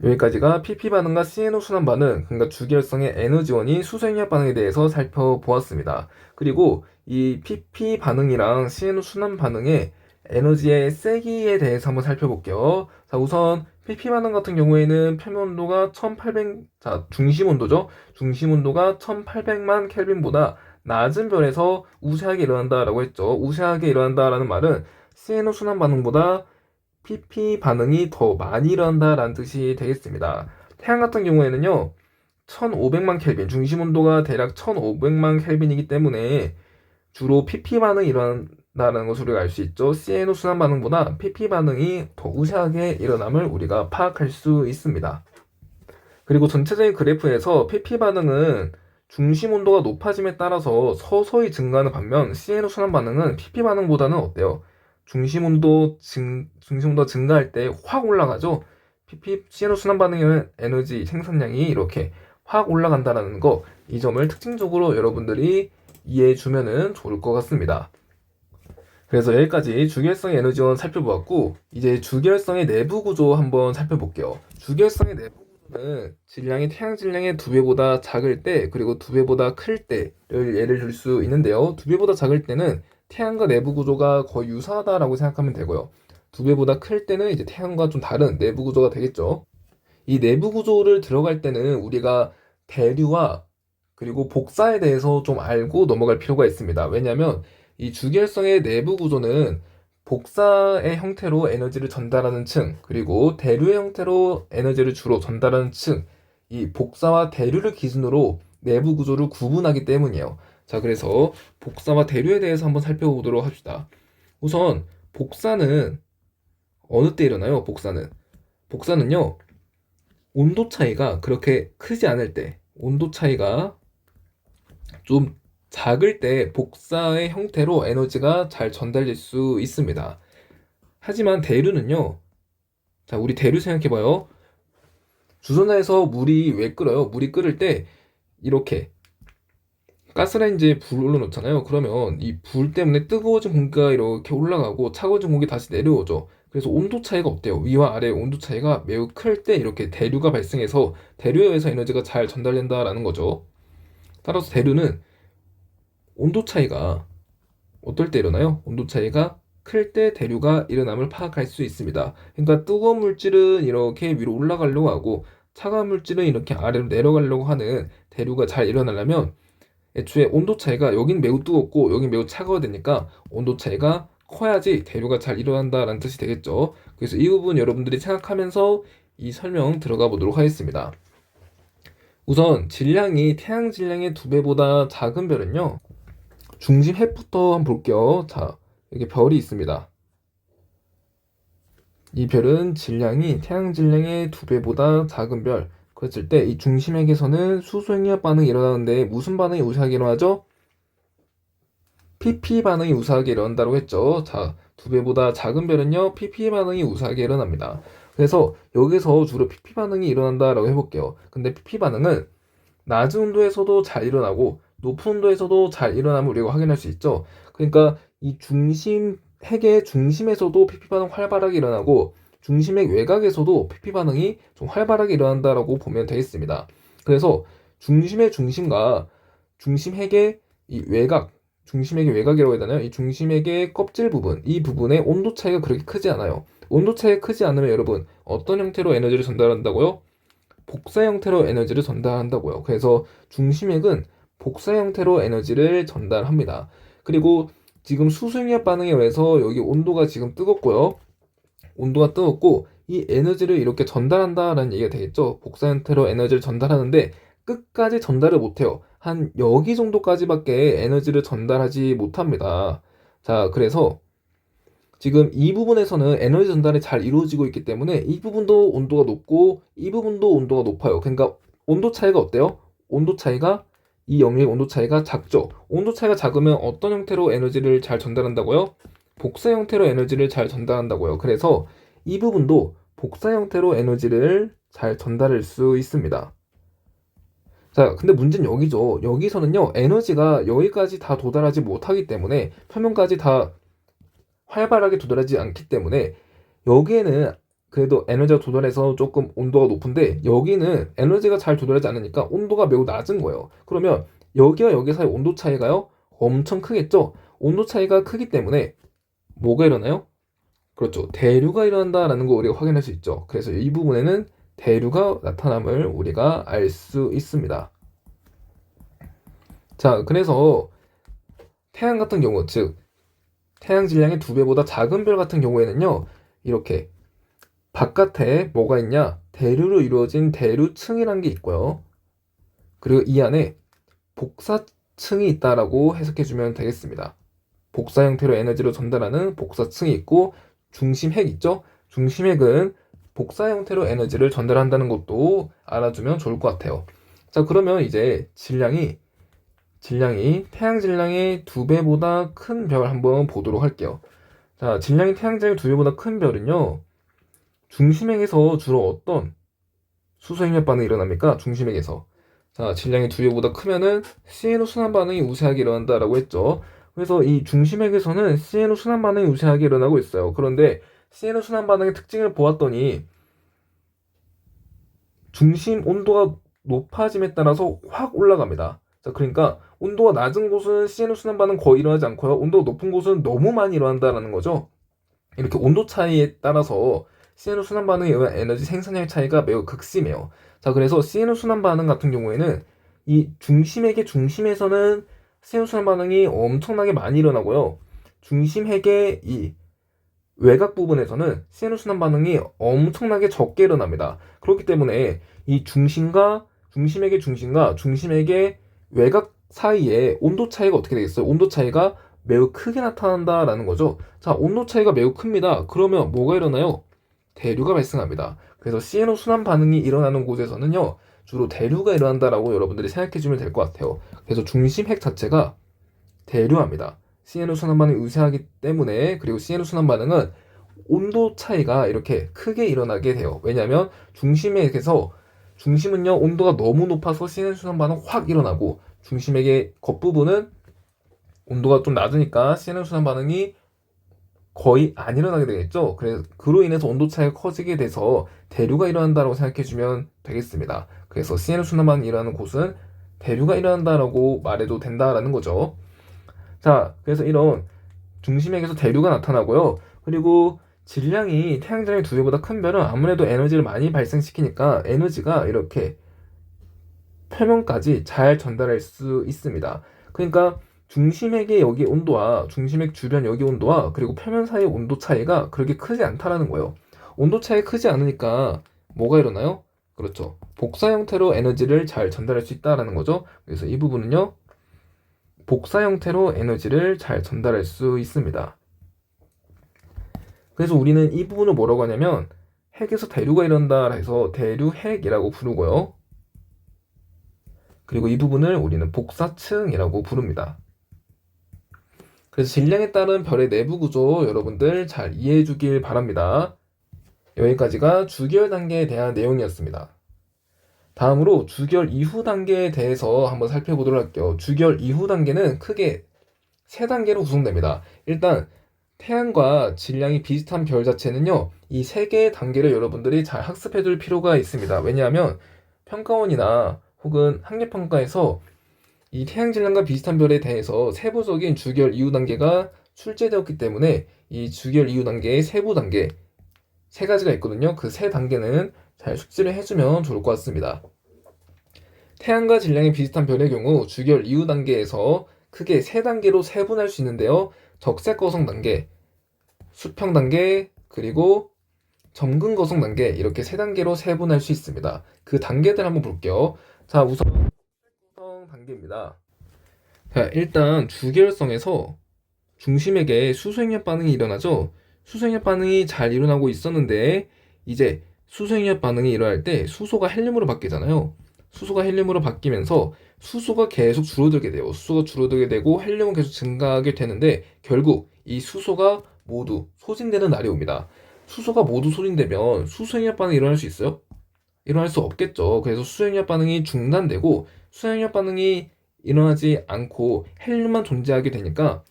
여기까지가 PP 반응과 CNO 순환 반응, 그러니까 주기율성의 에너지원인 수소 핵융합 반응에 대해서 살펴보았습니다. 그리고 이 PP 반응이랑 CNO 순환 반응의 에너지의 세기에 대해서 한번 살펴볼게요. 자, 우선 PP 반응 같은 경우에는 표면 온도가 1800, 자, 중심 온도죠. 중심 온도가 1800만 켈빈보다 낮은 별에서 우세하게 일어난다라고 했죠. 우세하게 일어난다라는 말은 CNO 순환 반응보다 PP 반응이 더 많이 일어난다라는 뜻이 되겠습니다. 태양 같은 경우에는요, 1500만 켈빈, 중심 온도가 대략 1500만 켈빈이기 때문에 주로 PP 반응이 일어난다는 것을 우리가 알 수 있죠. CNO 순환 반응보다 PP 반응이 더 우세하게 일어남을 우리가 파악할 수 있습니다. 그리고 전체적인 그래프에서 PP 반응은 중심 온도가 높아짐에 따라서 서서히 증가하는 반면 CNO 순환 반응은 PP 반응보다는 어때요? 중심 온도 증가할 때 확 올라가죠. CNO 순환 반응의 에너지 생산량이 이렇게 확 올라간다는 거, 이 점을 특징적으로 여러분들이 이해해 주면은 좋을 것 같습니다. 그래서 여기까지 주기율성의 에너지원 살펴보았고, 이제 주기율성의 내부 구조 한번 살펴볼게요. 주기율성의 내부 구조는 질량이 태양 질량의 2배보다 작을 때, 그리고 2배보다 클 때를 예를 들 수 있는데요. 2배보다 작을 때는 태양과 내부 구조가 거의 유사하다라고 생각하면 되고요. 2배보다 클 때는 이제 태양과 좀 다른 내부 구조가 되겠죠. 이 내부 구조를 들어갈 때는 우리가 대류와 그리고 복사에 대해서 좀 알고 넘어갈 필요가 있습니다. 왜냐하면 이 주기율성의 내부 구조는 복사의 형태로 에너지를 전달하는 층, 그리고 대류의 형태로 에너지를 주로 전달하는 층, 이 복사와 대류를 기준으로 내부 구조를 구분하기 때문이에요. 자, 그래서 복사와 대류에 대해서 한번 살펴보도록 합시다. 우선 복사는 어느 때 일어나요? 복사는요, 온도 차이가 그렇게 크지 않을 때, 온도 차이가 좀 작을 때 복사의 형태로 에너지가 잘 전달될 수 있습니다. 하지만 대류는요, 자, 우리 대류 생각해봐요. 주전자에서 물이 왜 끓어요? 물이 끓을 때 이렇게 가스레인지에 불 올려놓잖아요. 그러면 이 불 때문에 뜨거워진 공기가 이렇게 올라가고 차가워진 공기 다시 내려오죠. 그래서 온도 차이가 어때요? 위와 아래의 온도 차이가 매우 클 때 이렇게 대류가 발생해서 대류에 의해서 에너지가 잘 전달된다라는 거죠. 따라서 대류는 온도 차이가 어떨 때 일어나요? 온도 차이가 클 때 대류가 일어남을 파악할 수 있습니다. 그러니까 뜨거운 물질은 이렇게 위로 올라가려고 하고 차가운 물질은 이렇게 아래로 내려가려고 하는 대류가 잘 일어나려면 애초에 온도 차이가 여긴 매우 뜨겁고 여긴 매우 차가워야 되니까 온도 차이가 커야지 대류가 잘 일어난다라는 뜻이 되겠죠. 그래서 이 부분 여러분들이 생각하면서 이 설명 들어가 보도록 하겠습니다. 우선 질량이 태양 질량의 2배보다 작은 별은요, 중심 핵부터 한번 볼게요. 자, 여기 별이 있습니다. 이 별은 질량이 태양 질량의 2배보다 작은 별, 그랬을 때 이 중심핵에서는 수소행렬 반응이 일어나는데 무슨 반응이 우세하게 일어나죠? pp 반응이 우세하게 일어난다고 했죠. 자, 2배보다 작은 별은요, pp 반응이 우세하게 일어납니다. 그래서 여기서 주로 pp 반응이 일어난다라고 해볼게요. 근데 pp 반응은 낮은 온도에서도 잘 일어나고 높은 온도에서도 잘 일어남을 우리가 확인할 수 있죠. 그러니까 이 핵의 중심에서도 pp 반응 활발하게 일어나고 중심핵 외곽에서도 pp 반응이 좀 활발하게 일어난다라고 보면 되겠습니다. 그래서 중심의 중심과 중심핵의 이 외곽, 중심핵의 외곽이라고 해야 되나요? 이 중심핵의 껍질 부분, 이 부분의 온도 차이가 그렇게 크지 않아요. 온도 차이가 크지 않으면 여러분 어떤 형태로 에너지를 전달한다고요? 복사 형태로 에너지를 전달한다고요. 그래서 중심핵은 복사 형태로 에너지를 전달합니다. 그리고 지금 수승열 반응에 의해서 여기 온도가 지금 뜨겁고요. 온도가 뜨겁고 이 에너지를 이렇게 전달한다라는 얘기가 되겠죠. 복사 형태로 에너지를 전달하는데 끝까지 전달을 못해요. 한 여기 정도까지밖에 에너지를 전달하지 못합니다. 자, 그래서 지금 이 부분에서는 에너지 전달이 잘 이루어지고 있기 때문에 이 부분도 온도가 높고 이 부분도 온도가 높아요. 그러니까 온도 차이가 어때요? 온도 차이가 이 영역의 온도 차이가 작죠. 온도 차이가 작으면 어떤 형태로 에너지를 잘 전달한다고요? 복사 형태로 에너지를 잘 전달한다고요. 그래서 이 부분도 복사 형태로 에너지를 잘 전달할 수 있습니다. 자, 근데 문제는 여기죠. 여기서는요, 에너지가 여기까지 다 도달하지 못하기 때문에 표면까지 다 활발하게 도달하지 않기 때문에 여기에는 그래도 에너지가 도달해서 조금 온도가 높은데 여기는 에너지가 잘 도달하지 않으니까 온도가 매우 낮은 거예요. 그러면 여기와 여기 사이 온도 차이가요 엄청 크겠죠. 온도 차이가 크기 때문에 뭐가 일어나요? 그렇죠. 대류가 일어난다라는 거 우리가 확인할 수 있죠. 그래서 이 부분에는 대류가 나타남을 우리가 알 수 있습니다. 자, 그래서 태양 같은 경우, 즉 태양 질량의 2배보다 작은 별 같은 경우에는요, 이렇게 바깥에 뭐가 있냐? 대류로 이루어진 대류층이라는 게 있고요. 그리고 이 안에 복사층이 있다라고 해석해주면 되겠습니다. 복사 형태로 에너지를 전달하는 복사층이 있고 중심핵 있죠? 중심핵은 복사 형태로 에너지를 전달한다는 것도 알아두면 좋을 것 같아요. 자, 그러면 이제 질량이 태양 질량의 2배보다 큰 별 한번 보도록 할게요. 자, 질량이 태양 질량의 2배보다 큰 별은요, 중심핵에서 주로 어떤 수소행렬 반응이 일어납니까? 중심핵에서. 자, 질량이 2배보다 크면은 CNO 순환 반응이 우세하게 일어난다라고 했죠. 그래서 이 중심핵에서는 CNO 순환 반응이 우세하게 일어나고 있어요. 그런데 CNO 순환 반응의 특징을 보았더니 중심 온도가 높아짐에 따라서 확 올라갑니다. 자, 그러니까 온도가 낮은 곳은 CNO 순환 반응 거의 일어나지 않고요. 온도가 높은 곳은 너무 많이 일어난다라는 거죠. 이렇게 온도 차이에 따라서 CNO 순환 반응에 의한 에너지 생산량 차이가 매우 극심해요. 자, 그래서 CNO 순환 반응 같은 경우에는 이 중심핵의 중심에서는 CNO 순환 반응이 엄청나게 많이 일어나고요. 중심핵의 이 외곽 부분에서는 CNO 순환 반응이 엄청나게 적게 일어납니다. 그렇기 때문에 이 중심핵의 외곽 사이에 온도 차이가 어떻게 되겠어요? 온도 차이가 매우 크게 나타난다라는 거죠. 자, 온도 차이가 매우 큽니다. 그러면 뭐가 일어나요? 대류가 발생합니다. 그래서 CNO 순환 반응이 일어나는 곳에서는요, 주로 대류가 일어난다라고 여러분들이 생각해주면 될 것 같아요. 그래서 중심핵 자체가 대류합니다. CNO 순환 반응이 우세하기 때문에, 그리고 CNO 순환 반응은 온도 차이가 이렇게 크게 일어나게 돼요. 왜냐하면 중심은요, 온도가 너무 높아서 CNO 순환 반응 확 일어나고, 중심핵의 겉부분은 온도가 좀 낮으니까 CNO 순환 반응이 거의 안 일어나게 되겠죠. 그로 인해서 온도 차이가 커지게 돼서 대류가 일어난다고 생각해주면 되겠습니다. 그래서 CNO 순환 반응이 일어나는 곳은 대류가 일어난다라고 말해도 된다라는 거죠. 자, 그래서 이런 중심핵에서 대류가 나타나고요. 그리고 질량이 태양 질량의 2배보다 큰 별은 아무래도 에너지를 많이 발생시키니까 에너지가 이렇게 표면까지 잘 전달할 수 있습니다. 그러니까 중심핵의 여기 온도와 중심핵 주변 여기 온도와 그리고 표면 사이의 온도 차이가 그렇게 크지 않다라는 거예요. 온도 차이가 크지 않으니까 뭐가 일어나요? 그렇죠. 복사 형태로 에너지를 잘 전달할 수 있다라는 거죠. 그래서 이 부분은요, 복사 형태로 에너지를 잘 전달할 수 있습니다. 그래서 우리는 이 부분을 뭐라고 하냐면 핵에서 대류가 일어난다 해서 대류핵이라고 부르고요. 그리고 이 부분을 우리는 복사층이라고 부릅니다. 그래서 질량에 따른 별의 내부 구조 여러분들 잘 이해해 주길 바랍니다. 여기까지가 주기열 단계에 대한 내용이었습니다. 다음으로 주기열 이후 단계에 대해서 한번 살펴보도록 할게요. 주기열 이후 단계는 크게 세 단계로 구성됩니다. 일단 태양과 질량이 비슷한 별 자체는요, 이 세 개의 단계를 여러분들이 잘 학습해 둘 필요가 있습니다. 왜냐하면 평가원이나 혹은 학력평가에서 이 태양 질량과 비슷한 별에 대해서 세부적인 주기열 이후 단계가 출제되었기 때문에 이 주기열 이후 단계의 세부 단계 세 가지가 있거든요. 그 세 단계는 잘 숙지를 해주면 좋을 것 같습니다. 태양과 질량이 비슷한 별의 경우 주기열 이후 단계에서 크게 세 단계로 세분할 수 있는데요. 적색 거성 단계, 수평 단계, 그리고 점근 거성 단계 이렇게 세 단계로 세분할 수 있습니다. 그 단계들 한번 볼게요. 자, 우선 거성 단계입니다. 자, 일단 주기열성에서 중심에게 수소행렬 반응이 일어나죠. 수소행렬 반응이 잘 일어나고 있었는데 이제 수소행렬 반응이 일어날 때 수소가 헬륨으로 바뀌잖아요. 수소가 헬륨으로 바뀌면서 수소가 계속 줄어들게 돼요. 수소가 줄어들게 되고 헬륨은 계속 증가하게 되는데 결국 이 수소가 모두 소진되는 날이 옵니다. 수소가 모두 소진되면 수소행렬 반응이 일어날 수 있어요? 일어날 수 없겠죠. 그래서 수소행렬 반응이 중단되고 수소행렬 반응이 일어나지 않고 헬륨만 존재하게 되니까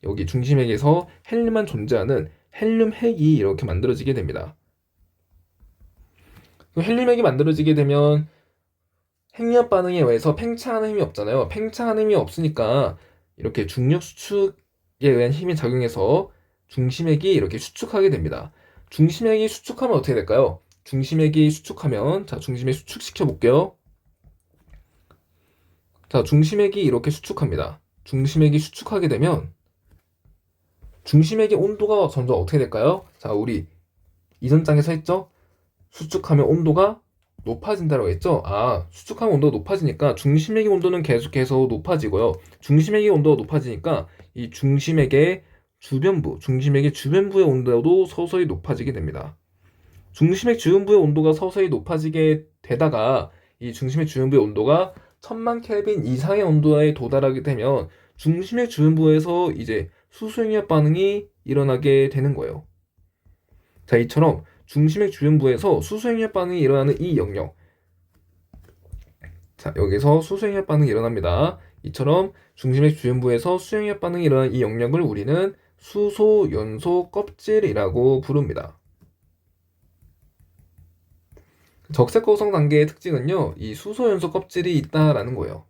여기 중심핵에서 헬륨만 존재하는 헬륨핵이 이렇게 만들어지게 됩니다. 헬륨핵이 만들어지게 되면 핵융합 반응에 의해서 팽창하는 힘이 없잖아요. 팽창하는 힘이 없으니까 이렇게 중력 수축에 의한 힘이 작용해서 중심핵이 이렇게 수축하게 됩니다. 중심핵이 수축하면 어떻게 될까요? 중심핵이 수축하면, 자, 중심핵 수축시켜 볼게요. 자, 중심핵이 이렇게 수축합니다. 중심핵이 수축하게 되면 중심핵의 온도가 점점 어떻게 될까요? 자, 우리 이전 장에서 했죠? 수축하면 온도가 높아진다고 했죠? 수축하면 온도가 높아지니까 중심핵의 온도는 계속해서 높아지고요. 중심핵의 온도가 높아지니까 이 중심핵의 주변부의 온도도 서서히 높아지게 됩니다. 중심핵 주변부의 온도가 서서히 높아지게 되다가 이 중심핵 주변부의 온도가 1000만 켈빈 이상의 온도에 도달하게 되면 중심핵 주변부에서 이제 수소행렬 반응이 일어나게 되는 거예요. 자, 이처럼 중심핵 주변부에서 수소행렬 반응이 일어나는 이 영역. 자, 여기서 수소행렬 반응이 일어납니다. 이처럼 중심핵 주변부에서 수소행렬 반응이 일어나는 이 영역을 우리는 수소 연소 껍질이라고 부릅니다. 적색 거성 단계의 특징은요, 이 수소 연소 껍질이 있다라는 거예요.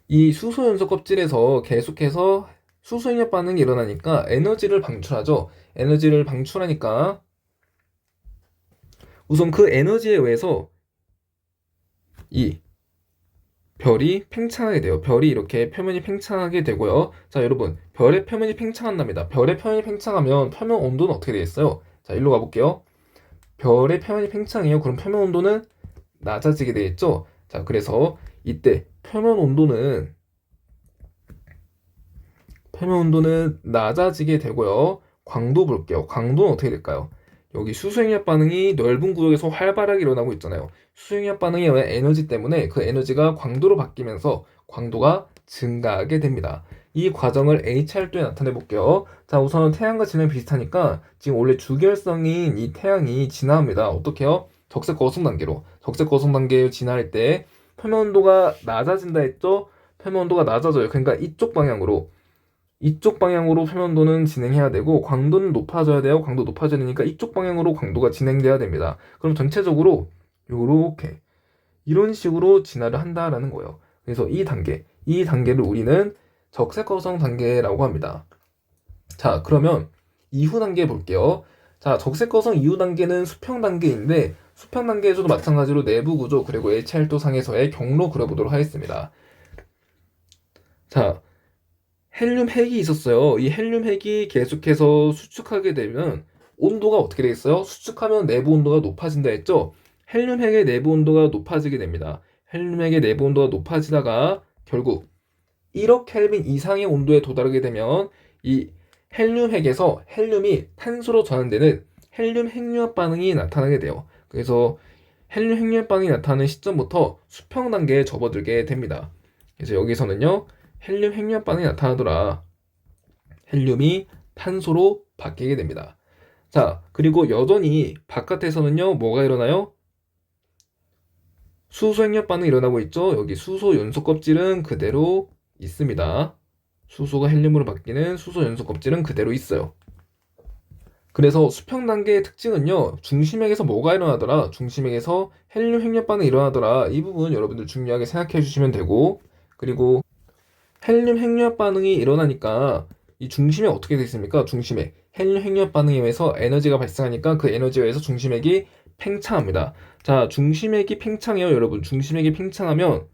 이 수소 연소 껍질에서 계속해서 수소행렬 반응이 일어나니까 에너지를 방출하죠. 에너지를 방출하니까 우선 그 에너지에 의해서 이 별이 팽창하게 돼요. 별이 이렇게 표면이 팽창하게 되고요. 자, 여러분, 별의 표면이 팽창한답니다. 별의 표면이 팽창하면 표면 온도는 어떻게 되겠어요? 자, 일로 가볼게요. 별의 표면이 팽창해요. 그럼 표면 온도는 낮아지게 되겠죠? 자, 그래서 이때 표면 온도는 낮아지게 되고요. 광도 볼게요. 광도는 어떻게 될까요? 여기 수소행렬 반응이 넓은 구역에서 활발하게 일어나고 있잖아요. 수소행렬 반응에 의한 에너지 때문에 그 에너지가 광도로 바뀌면서 광도가 증가하게 됩니다. 이 과정을 HR도에 나타내 볼게요. 자, 우선 태양과 질량이 비슷하니까 지금 원래 주결성인 이 태양이 진화합니다. 어떻게 해요? 적색 거성 단계로. 적색 거성 단계에 진화할 때 표면 온도가 낮아진다 했죠? 표면 온도가 낮아져요. 그러니까 이쪽 방향으로 표면 온도는 진행해야 되고 광도는 높아져야 돼요. 광도 높아져야 되니까 이쪽 방향으로 광도가 진행돼야 됩니다. 그럼 전체적으로 요렇게 이런 식으로 진화를 한다라는 거예요. 그래서 이 단계를 우리는 적색 거성 단계라고 합니다. 자, 그러면 이후 단계 볼게요. 자, 적색 거성 이후 단계는 수평 단계인데 수평 단계에서도 마찬가지로 내부 구조 그리고 HR도 상에서의 경로 그려보도록 하겠습니다. 자, 헬륨 핵이 있었어요. 이 헬륨 핵이 계속해서 수축하게 되면 온도가 어떻게 되겠어요? 수축하면 내부 온도가 높아진다 했죠? 헬륨 핵의 내부 온도가 높아지게 됩니다. 헬륨 핵의 내부 온도가 높아지다가 결국 1억 켈빈 이상의 온도에 도달하게 되면 이 헬륨 핵에서 헬륨이 탄소로 전환되는 헬륨 핵융합 반응이 나타나게 돼요. 그래서 헬륨 핵융합 반응이 나타나는 시점부터 수평 단계에 접어들게 됩니다. 그래서 여기서는요, 헬륨 핵융합 반응이 나타나더라. 헬륨이 탄소로 바뀌게 됩니다. 자, 그리고 여전히 바깥에서는요, 뭐가 일어나요? 수소 핵융합 반응이 일어나고 있죠? 여기 수소 연소 껍질은 그대로 있습니다. 수소가 헬륨으로 바뀌는 수소 연소 껍질은 그대로 있어요. 그래서 수평 단계의 특징은요, 중심액에서 뭐가 일어나더라? 중심액에서 헬륨 핵융합 반응이 일어나더라. 이 부분 여러분들 중요하게 생각해 주시면 되고, 그리고 헬륨 핵융합 반응이 일어나니까 이 중심액 어떻게 되어 있습니까? 중심액. 헬륨 핵융합 반응에 의해서 에너지가 발생하니까 그 에너지에 의해서 중심액이 팽창합니다. 자, 중심액이 팽창해요, 여러분. 중심액이 팽창하면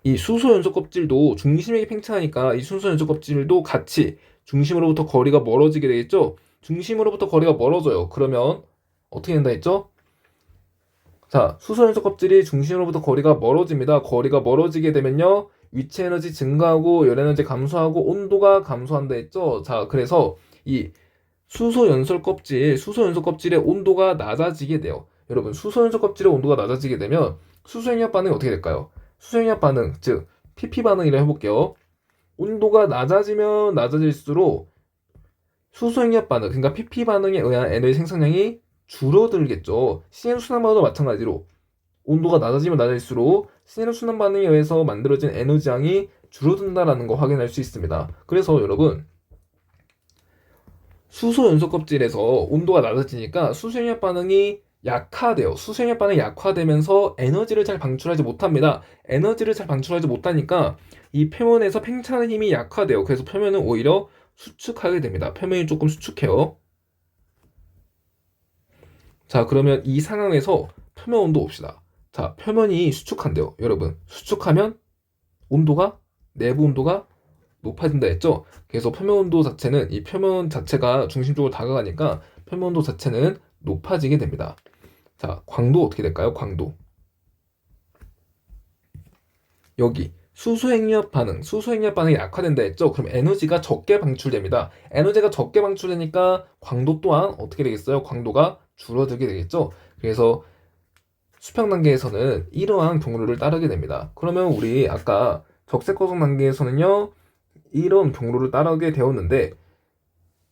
이 수소 연소 껍질도 중심액이 팽창하니까 이 수소 연소 껍질도 같이 중심으로부터 거리가 멀어지게 되겠죠? 중심으로부터 거리가 멀어져요. 그러면 어떻게 된다 했죠? 자, 수소 연소 껍질이 중심으로부터 거리가 멀어집니다. 거리가 멀어지게 되면요, 위치 에너지 증가하고 열 에너지 감소하고 온도가 감소한다 했죠? 자, 그래서 이 수소 연소 껍질의 온도가 낮아지게 돼요. 여러분, 수소 연소 껍질의 온도가 낮아지게 되면 수소 핵융합 반응이 어떻게 될까요? 수소 핵융합 반응, 즉 PP 반응이라 해볼게요. 온도가 낮아지면 낮아질수록 수소 핵융합 반응, 그러니까 PP 반응에 의한 에너지 생성량이 줄어들겠죠. CN 순환반응도 마찬가지로 온도가 낮아지면 낮아질수록 CN 순환 반응에 의해서 만들어진 에너지량이 줄어든다라는 거 확인할 수 있습니다. 그래서 여러분, 수소 연소 껍질에서 온도가 낮아지니까 수소 핵융합 반응이 약화돼요. 수소 핵융합 반응이 약화되면서 에너지를 잘 방출하지 못합니다. 에너지를 잘 방출하지 못하니까 이 표면에서 팽창하는 힘이 약화돼요. 그래서 표면은 오히려 수축하게 됩니다. 표면이 조금 수축해요. 자, 그러면 이 상황에서 표면 온도 봅시다. 자, 표면이 수축한대요. 여러분, 수축하면 온도가, 내부 온도가 높아진다 했죠? 그래서 표면 온도 자체는, 이 표면 자체가 중심 쪽으로 다가가니까 표면 온도 자체는 높아지게 됩니다. 자, 광도 어떻게 될까요? 광도. 여기 수소 핵융합 반응이 약화된다 했죠? 그럼 에너지가 적게 방출됩니다. 에너지가 적게 방출되니까 광도 또한 어떻게 되겠어요? 광도가 줄어들게 되겠죠? 그래서 수평 단계에서는 이러한 경로를 따르게 됩니다. 그러면 우리 아까 적색 거성 단계에서는요, 이런 경로를 따르게 되었는데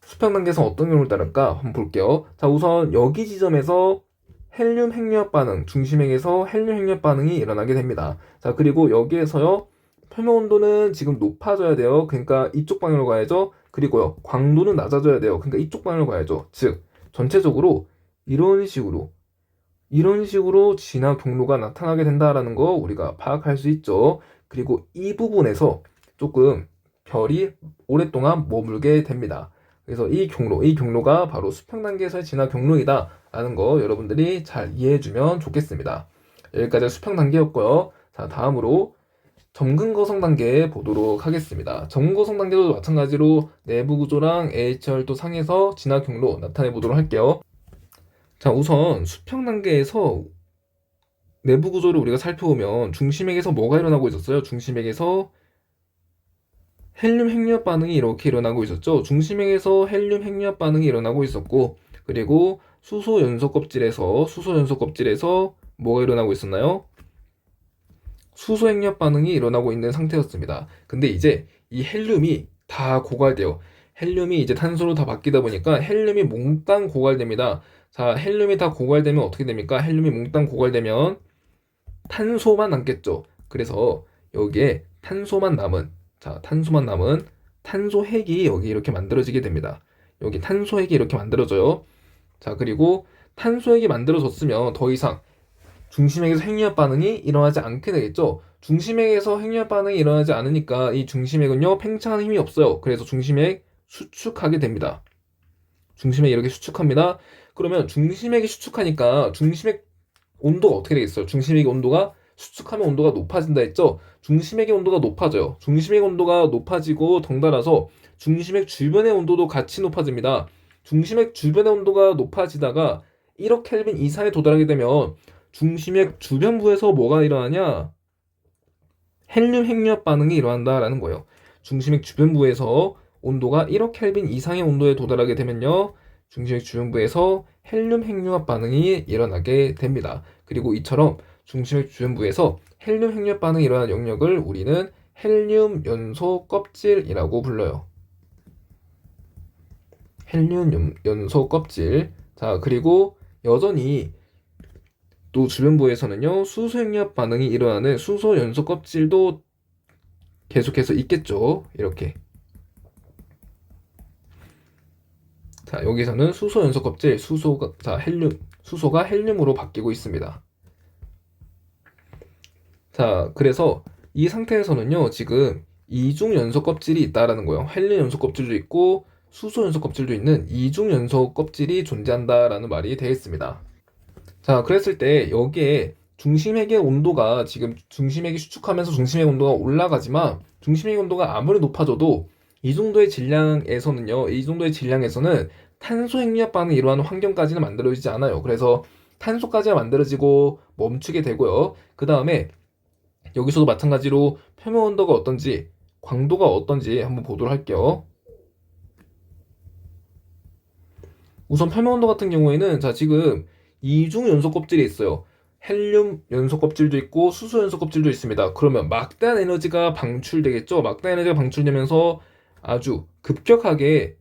수평 단계에서 어떤 경로를 따를까 한번 볼게요. 자, 우선 여기 지점에서 헬륨 핵융합 반응, 중심액에서 헬륨 핵융합 반응이 일어나게 됩니다. 자, 그리고 여기에서요, 표면 온도는 지금 높아져야 돼요. 그러니까 이쪽 방향으로 가야죠. 그리고요, 광도는 낮아져야 돼요. 그러니까 이쪽 방향으로 가야죠. 즉, 전체적으로 이런 식으로 진화 경로가 나타나게 된다라는 거 우리가 파악할 수 있죠. 그리고 이 부분에서 조금 별이 오랫동안 머물게 됩니다. 그래서 이 경로가 바로 수평 단계에서의 진화 경로이다라는 거 여러분들이 잘 이해해주면 좋겠습니다. 여기까지 수평 단계였고요. 자, 다음으로 점근거성 단계 보도록 하겠습니다. 점근거성 단계도 마찬가지로 내부 구조랑 AH 열도 상에서 진화 경로 나타내 보도록 할게요. 자, 우선 수평 단계에서 내부 구조를 우리가 살펴보면 중심액에서 뭐가 일어나고 있었어요? 중심액에서 헬륨 핵융합 반응이 이렇게 일어나고 있었죠. 중심액에서 헬륨 핵융합 반응이 일어나고 있었고, 그리고 수소 연소 껍질에서 뭐가 일어나고 있었나요? 수소 핵융합 반응이 일어나고 있는 상태였습니다. 근데 이제 이 헬륨이 다 고갈돼요. 헬륨이 이제 탄소로 다 바뀌다 보니까 헬륨이 몽땅 고갈됩니다. 자, 헬륨이 다 고갈되면 어떻게 됩니까? 헬륨이 몽땅 고갈되면 탄소만 남겠죠. 그래서 여기에 탄소만 남은 탄소핵이 여기 이렇게 만들어지게 됩니다. 여기 탄소핵이 이렇게 만들어져요. 자, 그리고 탄소핵이 만들어졌으면 더 이상 중심액에서 핵융합 반응이 일어나지 않게 되겠죠. 중심액에서 핵융합 반응이 일어나지 않으니까 이 중심액은요, 팽창하는 힘이 없어요. 그래서 중심액 수축하게 됩니다. 중심액 이렇게 수축합니다. 그러면 중심액이 수축하니까 중심액 온도가 어떻게 되겠어요? 중심액의 온도가 수축하면 온도가 높아진다 했죠? 중심액의 온도가 높아져요. 중심액 온도가 높아지고 덩달아서 중심액 주변의 온도도 같이 높아집니다. 중심액 주변의 온도가 높아지다가 1억 켈빈 이상에 도달하게 되면 중심액 주변부에서 뭐가 일어나냐? 헬륨 핵융합 반응이 일어난다라는 거예요. 중심액 주변부에서 온도가 1억 켈빈 이상의 온도에 도달하게 되면요, 중심핵 주변부에서 헬륨 핵융합 반응이 일어나게 됩니다. 그리고 이처럼 중심핵 주변부에서 헬륨 핵융합 반응이 일어나는 영역을 우리는 헬륨 연소 껍질이라고 불러요. 헬륨 연소 껍질. 자, 그리고 여전히 또 주변부에서는요, 수소 핵융합 반응이 일어나는 수소 연소 껍질도 계속해서 있겠죠. 이렇게. 자, 여기서는 수소 연소 껍질, 수소가 헬륨으로 바뀌고 있습니다. 자, 그래서 이 상태에서는요, 지금 이중 연소 껍질이 있다라는 거예요. 헬륨 연소 껍질도 있고 수소 연소 껍질도 있는 이중 연소 껍질이 존재한다라는 말이 되겠습니다. 자, 그랬을 때 여기에 중심핵의 온도가 지금 중심핵이 수축하면서 중심핵 온도가 올라가지만 중심핵 온도가 아무리 높아져도 이 정도의 질량에서는 탄소 핵융합 반응이 일어나는 환경까지는 만들어지지 않아요. 그래서 탄소까지가 만들어지고 멈추게 되고요. 그 다음에 여기서도 마찬가지로 표면 온도가 어떤지, 광도가 어떤지 한번 보도록 할게요. 우선 표면 온도 같은 경우에는 자, 지금 이중 연소 껍질이 있어요. 헬륨 연소 껍질도 있고 수소 연소 껍질도 있습니다. 그러면 막대한 에너지가 방출되겠죠. 막대한 에너지가 방출되면서 아주 급격하게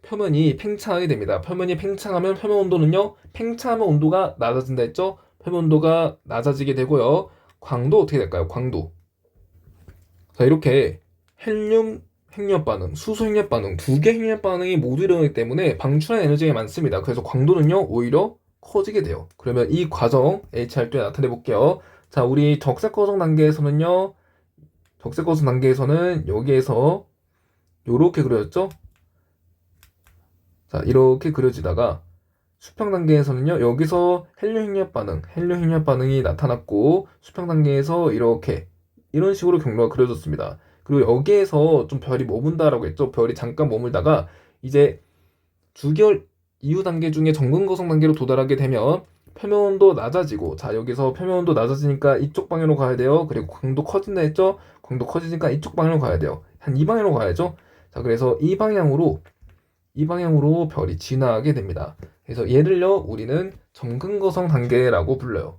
표면이 팽창하게 됩니다. 표면이 팽창하면 표면 온도는요, 팽창하면 온도가 낮아진다 했죠. 표면 온도가 낮아지게 되고요. 광도 어떻게 될까요? 광도. 자, 이렇게 헬륨 핵융합 반응, 수소 핵융합 반응, 두 개 핵융합 반응이 모두 일어나기 때문에 방출한 에너지가 많습니다. 그래서 광도는요, 오히려 커지게 돼요. 그러면 이 과정 HR도에 나타내 볼게요. 자, 우리 적색 거성 단계에서는요, 여기에서 이렇게 그려졌죠? 자, 이렇게 그려지다가 수평 단계에서는요, 여기서 헬륨 핵융합 반응이 나타났고, 수평 단계에서 이런 식으로 경로가 그려졌습니다. 그리고 여기에서 좀 별이 머문다라고 했죠. 별이 잠깐 머물다가 이제 주기열 이후 단계 중에 정근거성 단계로 도달하게 되면 표면 온도 낮아지고, 자, 여기서 표면 온도 낮아지니까 이쪽 방향으로 가야 돼요. 그리고 광도 커진다 했죠. 광도 커지니까 이쪽 방향으로 가야 돼요. 한 이 방향으로 가야죠. 자, 그래서 이 방향으로 별이 진화하게 됩니다. 그래서 얘를요, 우리는 정근거성 단계라고 불러요.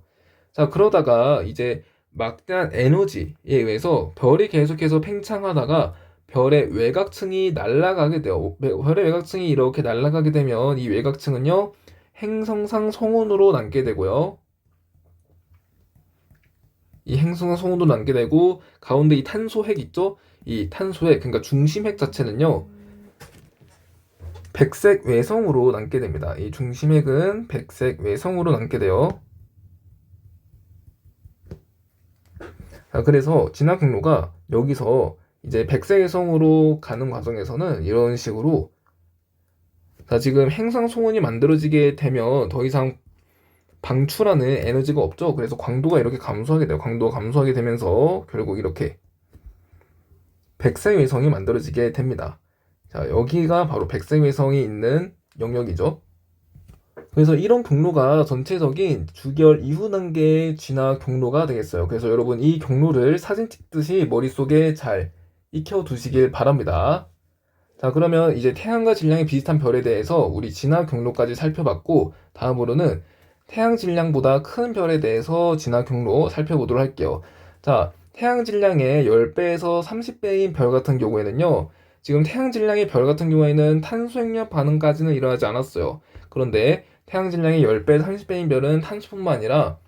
자, 그러다가 이제 막대한 에너지에 의해서 별이 계속해서 팽창하다가 별의 외곽층이 날아가게 돼요. 별의 외곽층이 이렇게 날아가게 되면 이 외곽층은요, 행성상 성운으로 남게 되고요. 이 행성상 성운으로 남게 되고, 가운데 이 탄소핵 있죠? 이 탄소핵, 그러니까 중심핵 자체는요, 백색 외성으로 남게 됩니다. 이 중심핵은 백색 외성으로 남게 돼요. 자, 그래서 진화 경로가 여기서 이제 백색 외성으로 가는 과정에서는 이런 식으로, 자, 지금 행성 송운이 만들어지게 되면 더 이상 방출하는 에너지가 없죠. 그래서 광도가 이렇게 감소하게 돼요. 광도가 감소하게 되면서 결국 이렇게 백색 외성이 만들어지게 됩니다. 자, 여기가 바로 백색 외성이 있는 영역이죠. 그래서 이런 경로가 전체적인 주기열 이후 단계의 진화 경로가 되겠어요. 그래서 여러분 이 경로를 사진 찍듯이 머릿속에 잘 익혀 두시길 바랍니다. 자, 그러면 이제 태양과 질량이 비슷한 별에 대해서 우리 진화 경로까지 살펴봤고, 다음으로는 태양 질량보다 큰 별에 대해서 진화 경로 살펴보도록 할게요. 자, 태양 질량의 10배에서 30배인 별 같은 경우에는요, 지금 태양 질량의 별 같은 경우에는 탄소 핵융합 반응까지는 일어나지 않았어요. 그런데 태양 질량의 10배, 30배인 별은 탄소뿐만 아니라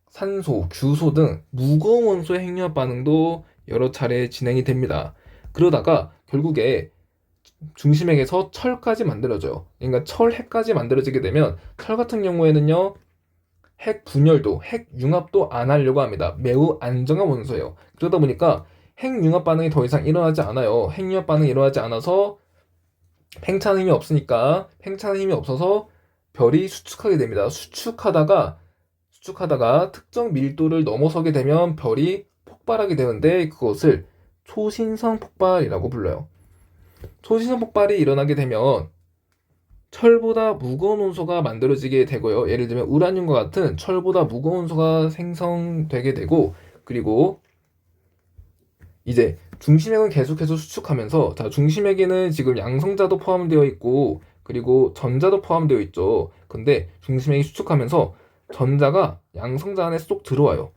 산소, 규소 등 무거운 원소의 핵융합 반응도 여러 차례 진행이 됩니다. 그러다가 결국에 중심핵에서 철까지 만들어져요. 그러니까 철핵까지 만들어지게 되면 철 같은 경우에는요, 핵 분열도, 핵 융합도 안 하려고 합니다. 매우 안정한 원소예요. 그러다 보니까 핵 융합 반응이 더 이상 일어나지 않아요. 핵 융합 반응이 일어나지 않아서 팽창 힘이 없으니까, 팽창 힘이 없어서 별이 수축하게 됩니다. 수축하다가 특정 밀도를 넘어서게 되면 별이 폭발하게 되는데 그것을 초신성 폭발이라고 불러요. 초신성 폭발이 일어나게 되면 철보다 무거운 원소가 만들어지게 되고요. 예를 들면 우라늄과 같은 철보다 무거운 원소가 생성되게 되고, 그리고 이제 중심핵은 계속해서 수축하면서, 자, 중심핵에는 지금 양성자도 포함되어 있고, 그리고 전자도 포함되어 있죠. 근데 중심핵이 수축하면서 전자가 양성자 안에 쏙 들어와요.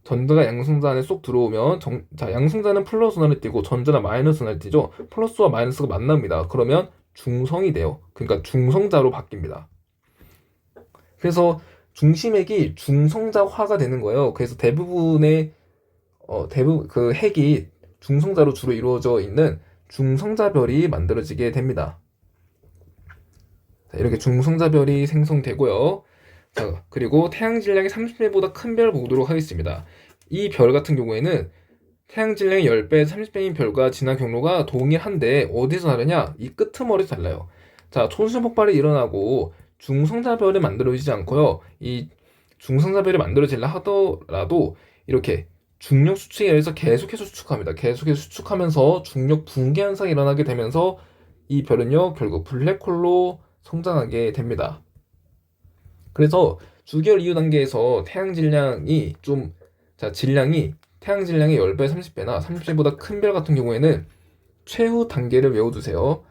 전자가 양성자 안에 쏙 들어오면 자, 양성자는 플러스 눈을 띄고 전자는 마이너스 눈을 띄죠. 플러스와 마이너스가 만납니다. 그러면 중성이 돼요. 그러니까 중성자로 바뀝니다. 그래서 중심핵이 중성자화가 되는 거예요. 그래서 대부분 그 핵이 중성자로 주로 이루어져 있는 중성자별이 만들어지게 됩니다. 자, 이렇게 중성자별이 생성되고요. 자, 그리고 태양 질량이 30배보다 큰 별 보도록 하겠습니다. 이 별 같은 경우에는 태양 질량이 10배, 30배인 별과 진화 경로가 동일한데 어디서 다르냐? 이 끄트머리에서 달라요. 자, 촌수 폭발이 일어나고 중성자별이 만들어지지 않고요. 이 중성자별이 만들어지려 하더라도 이렇게 중력 수축에 의해서 계속해서 수축합니다. 계속해서 수축하면서 중력 붕괴 현상이 일어나게 되면서 이 별은요, 결국 블랙홀로 성장하게 됩니다. 그래서 주기열 이후 단계에서 태양 질량이 태양 질량의 10배, 30배나 30배보다 큰 별 같은 경우에는 최후 단계를 외워두세요.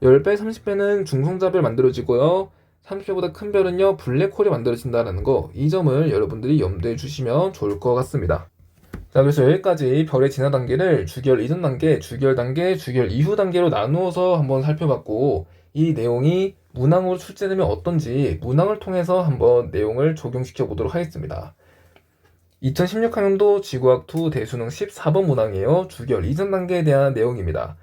10배, 30배는 중성자별 만들어지고요. 30배보다 큰 별은요, 블랙홀이 만들어진다는 거, 이 점을 여러분들이 염두에 주시면 좋을 것 같습니다. 자, 그래서 여기까지 별의 진화 단계를 주기열 이전 단계, 주기열 단계, 주기열 이후 단계로 나누어서 한번 살펴봤고, 이 내용이 문항으로 출제되면 어떤지 문항을 통해서 한번 내용을 적용시켜 보도록 하겠습니다. 2016학년도 지구학2 대수능 14번 문항이에요. 주기열 이전 단계에 대한 내용입니다.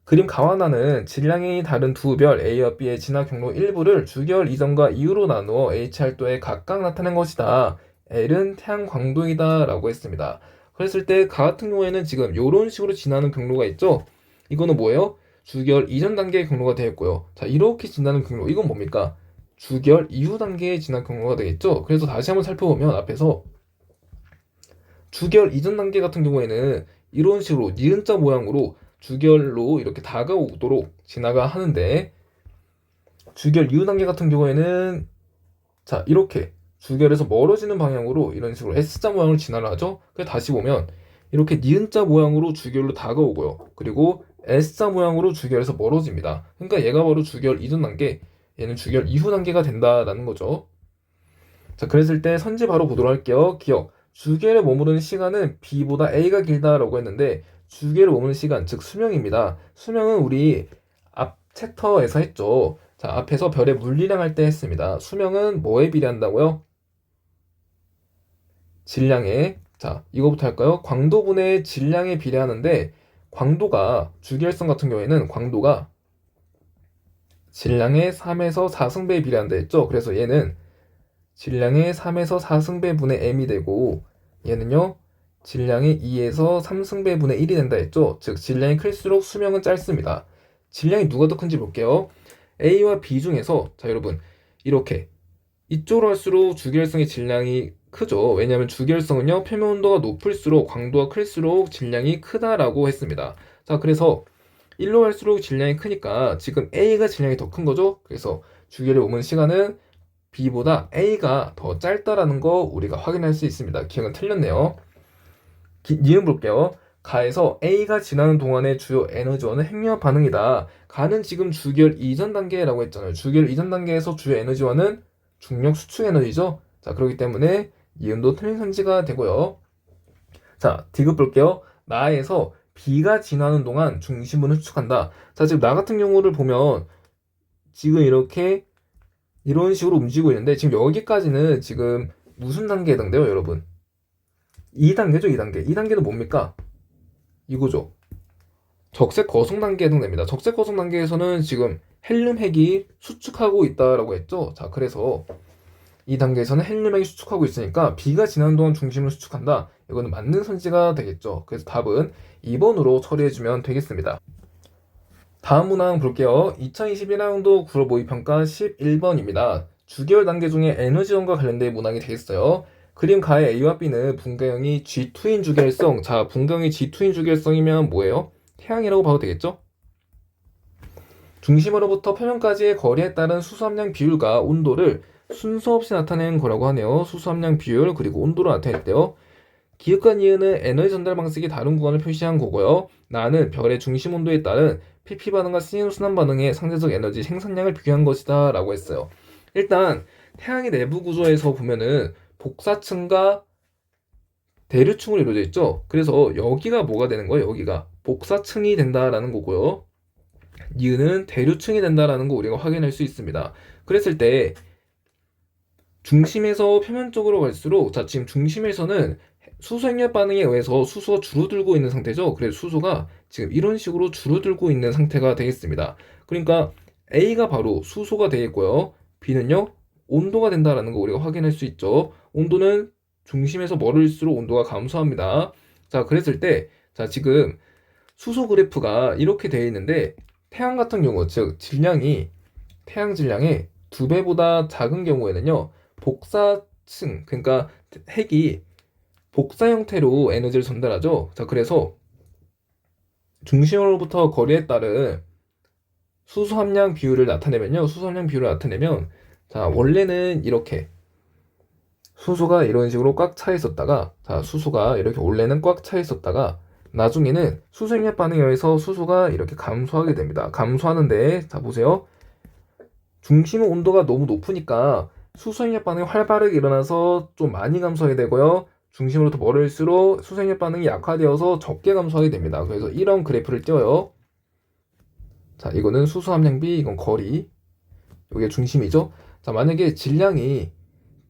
그림 가와나는 질량이 다른 두 별 A와 B의 진화 경로 일부를 주기열 이전과 이후로 나누어 H활도에 각각 나타낸 것이다. L은 태양 광도이다 라고 했습니다. 그랬을 때 가 같은 경우에는 지금 이런 식으로 진화하는 경로가 있죠. 이거는 뭐예요? 주기열 이전 단계의 경로가 되겠고요. 자, 이렇게 진화하는 경로, 이건 뭡니까? 주기열 이후 단계의 진화 경로가 되겠죠. 그래서 다시 한번 살펴보면 앞에서 주기열 이전 단계 같은 경우에는 이런 식으로 니은자 모양으로 주기열로 이렇게 다가오도록 진화가 하는데, 주기열 이후 단계 같은 경우에는 자, 이렇게 주기열에서 멀어지는 방향으로 이런 식으로 S자 모양으로 진화를 하죠. 그래서 다시 보면 이렇게 니은자 모양으로 주기열로 다가오고요. 그리고 S자 모양으로 주기열에서 멀어집니다. 그러니까 얘가 바로 주기열 이전 단계, 얘는 주기열 이후 단계가 된다라는 거죠. 자, 그랬을 때 선지 바로 보도록 할게요. 기억. 주기열에 머무르는 시간은 B보다 A가 길다라고 했는데, 주기열에 머무르는 시간, 즉 수명입니다. 수명은 우리 앞 챕터에서 했죠. 자, 앞에서 별의 물리량 할 때 했습니다. 수명은 뭐에 비례한다고요? 질량에. 자, 이거부터 할까요? 광도분의 질량에 비례하는데, 광도가 주기열성 같은 경우에는 광도가 질량의 3에서 4승배에 비례한다 했죠. 그래서 얘는 질량의 3에서 4승배분의 m이 되고, 얘는요 질량의 2에서 3승배분의 1이 된다 했죠. 즉 질량이 클수록 수명은 짧습니다. 질량이 누가 더 큰지 볼게요. A와 B 중에서, 자 여러분, 이렇게 이쪽으로 할수록 주기열성의 질량이 크죠. 왜냐하면 주기열성은요, 표면 온도가 높을수록 광도가 클수록 질량이 크다라고 했습니다. 자, 그래서 1로 갈수록 질량이 크니까 지금 A가 질량이 더 큰 거죠. 그래서 주기열에 오는 시간은 B보다 A가 더 짧다라는 거 우리가 확인할 수 있습니다. 기억은 틀렸네요. 니은 볼게요. 가에서 A가 지나는 동안의 주요 에너지원은 핵융합 반응이다. 가는 지금 주기열 이전 단계라고 했잖아요. 주기열 이전 단계에서 주요 에너지원은 중력 수축 에너지죠. 자, 그렇기 때문에 니은도 틀린 선지가 되고요. 자, 디귿 볼게요. 나에서 B가 지나는 동안 중심부는 수축한다. 자, 지금 나 같은 경우를 보면 지금 이렇게 이런 식으로 움직이고 있는데, 지금 여기까지는 지금 무슨 단계에 해당돼요, 여러분? 2단계죠, 2단계. 2단계는 뭡니까? 이거죠. 적색 거성 단계에 해당됩니다. 적색 거성 단계에서는 지금 헬륨 핵이 수축하고 있다라고 했죠. 자, 그래서 이 단계에서는 헬륨 핵이 수축하고 있으니까 B가 지나는 동안 중심을 수축한다. 이거는 맞는 선지가 되겠죠. 그래서 답은 2번으로 처리해주면 되겠습니다. 다음 문항 볼게요. 2021학년도 국어 모의평가 11번입니다. 주기열 단계 중에 에너지원과 관련된 문항이 되겠어요. 그림 가의 A와 B는 분경이 G2인 주기열성. 자, 분경이 G2인 주기열성이면 뭐예요? 태양이라고 봐도 되겠죠? 중심으로부터 표면까지의 거리에 따른 수소함량 비율과 온도를 순서 없이 나타내는 거라고 하네요. 수소함량 비율 그리고 온도로 나타낼 때요. 기역과 니은은 에너지 전달 방식이 다른 구간을 표시한 거고요. 나는 별의 중심 온도에 따른 PP 반응과 CN 순환 반응의 상대적 에너지 생산량을 비교한 것이다 라고 했어요. 일단 태양의 내부 구조에서 보면은 복사층과 대류층으로 이루어져 있죠. 그래서 여기가 뭐가 되는 거예요? 여기가 복사층이 된다라는 거고요. 니은은 대류층이 된다라는 거 우리가 확인할 수 있습니다. 그랬을 때 중심에서 표면 쪽으로 갈수록, 자, 지금 중심에서는 수소 핵융합 반응에 의해서 수소가 줄어들고 있는 상태죠. 그래서 수소가 지금 이런 식으로 줄어들고 있는 상태가 되겠습니다. 그러니까 A가 바로 수소가 되겠고요. B는요, 온도가 된다라는 거 우리가 확인할 수 있죠. 온도는 중심에서 멀을수록 온도가 감소합니다. 자, 그랬을 때, 자, 지금 수소 그래프가 이렇게 되어 있는데, 태양 같은 경우, 즉, 질량이 태양 질량의 2배보다 작은 경우에는요, 복사층, 그러니까 핵이 복사 형태로 에너지를 전달하죠. 자, 그래서 중심으로부터 거리에 따른 수소 함량 비율을 나타내면요. 수소 함량 비율을 나타내면, 자, 원래는 이렇게 수소가 이런 식으로 꽉 차 있었다가, 자, 수소가 이렇게 원래는 꽉 차 있었다가, 나중에는 수소 핵융합 반응에 의해서 수소가 이렇게 감소하게 됩니다. 감소하는데, 자, 보세요. 중심 온도가 너무 높으니까 수소 핵융합 반응이 활발하게 일어나서 좀 많이 감소하게 되고요. 중심으로부터 멀을수록 수소 핵융합 반응이 약화되어서 적게 감소하게 됩니다. 그래서 이런 그래프를 띄워요. 자, 이거는 수소 함량비, 이건 거리. 이게 중심이죠. 자, 만약에 질량이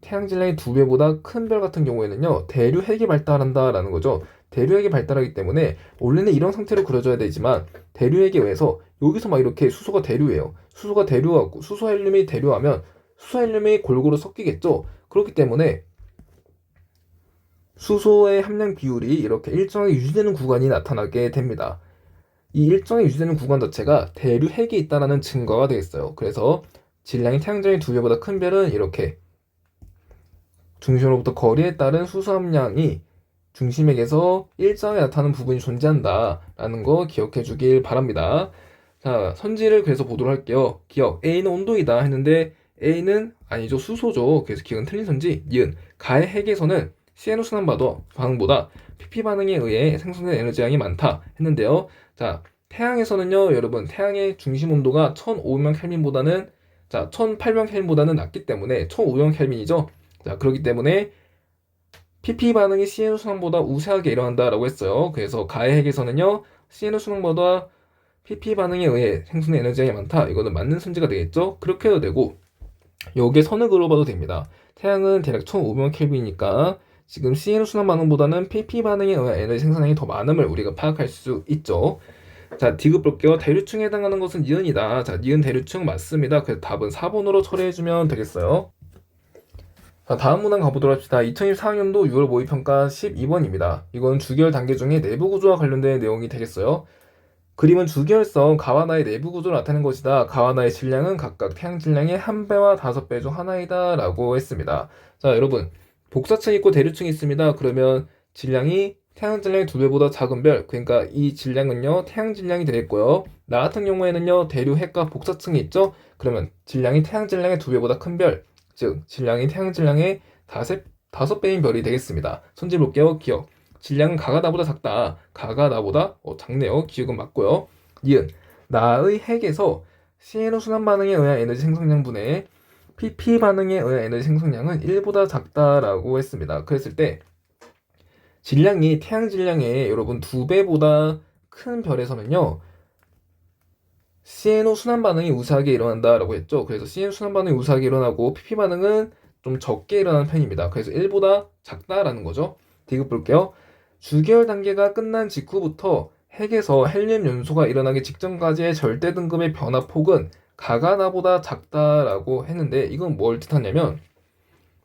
태양 질량의 2배보다 큰 별 같은 경우에는요, 대류핵이 발달한다라는 거죠. 대류핵이 발달하기 때문에 원래는 이런 상태로 그려져야 되지만 대류핵에 의해서 여기서 막 이렇게 수소가 대류해요. 수소가 대류하고 수소 헬륨이 대류하면 수소 헬륨이 골고루 섞이겠죠. 그렇기 때문에 수소의 함량 비율이 이렇게 일정하게 유지되는 구간이 나타나게 됩니다. 이 일정하게 유지되는 구간 자체가 대류핵이 있다는 증거가 되겠어요. 그래서 질량이 태양 질량의 2배보다 큰 별은 이렇게 중심으로부터 거리에 따른 수소 함량이 중심액에서 일정하게 나타나는 부분이 존재한다라는 거 기억해 주길 바랍니다. 자, 선지를 그래서 보도록 할게요. 기억, A는 온도이다 했는데 A는 아니죠, 수소죠. 그래서 기억은 틀린 선지. 니은, 가의 핵에서는 CNO 순환 반응보다 PP 반응에 의해 생성된 에너지 양이 많다 했는데요. 자, 태양에서는요, 여러분, 태양의 중심 온도가 1500만 켈빈보다는, 자, 1800만 켈빈보다는 낮기 때문에 1500만 켈빈이죠. 자, 그렇기 때문에 PP 반응이 CNO 순환보다 우세하게 일어난다라고 했어요. 그래서 가의 핵에서는요, CNO 순환보다 PP 반응에 의해 생성된 에너지가 많다. 이거는 맞는 선지가 되겠죠? 그렇게 해도 되고, 여기에 선을 그어봐도 됩니다. 태양은 대략 1500만 켈빈이니까 지금 CNO 순환 반응보다는 PP 반응에 의한 에너지 생산량이 더 많음을 우리가 파악할 수 있죠. 자, 디귿 볼게요. 대류층에 해당하는 것은 니은이다. 자, 니은 대류층 맞습니다. 그래서 답은 4번으로 처리해주면 되겠어요. 자, 다음 문항 가보도록 합시다. 2024학년도 6월 모의평가 12번입니다. 이건 주기열 단계 중에 내부 구조와 관련된 내용이 되겠어요. 그림은 주기열성 가와나의 내부 구조를 나타낸 것이다. 가와나의 질량은 각각 태양 질량의 1배와 5배 중 하나이다 라고 했습니다. 자, 여러분, 복사층이 있고 대류층이 있습니다. 그러면 질량이 태양 질량의 2배보다 작은 별, 그러니까 이 질량은요, 태양 질량이 되겠고요. 나 같은 경우에는요, 대류핵과 복사층이 있죠? 그러면 질량이 태양 질량의 2배보다 큰 별, 즉 질량이 태양 질량의 5배인 별이 되겠습니다. 손질 볼게요. 기억. 질량은 가가 나보다 작다. 가가 나보다 작네요. 기억은 맞고요. 니은. 나의 핵에서 CNO 순환 반응에 의한 에너지 생성량분의 PP 반응에 의한 에너지 생성량은 1보다 작다라고 했습니다. 그랬을 때 질량이 태양 질량의 여러분 2배보다 큰 별에서는요, CNO 순환 반응이 우세하게 일어난다라고 했죠. 그래서 CNO 순환 반응이 우세하게 일어나고 PP 반응은 좀 적게 일어나는 편입니다. 그래서 1보다 작다라는 거죠. 디귿 볼게요. 주기열 단계가 끝난 직후부터 핵에서 헬륨 연소가 일어나기 직전까지의 절대 등급의 변화폭은 가가 나보다 작다라고 했는데, 이건 뭘 뜻하냐면,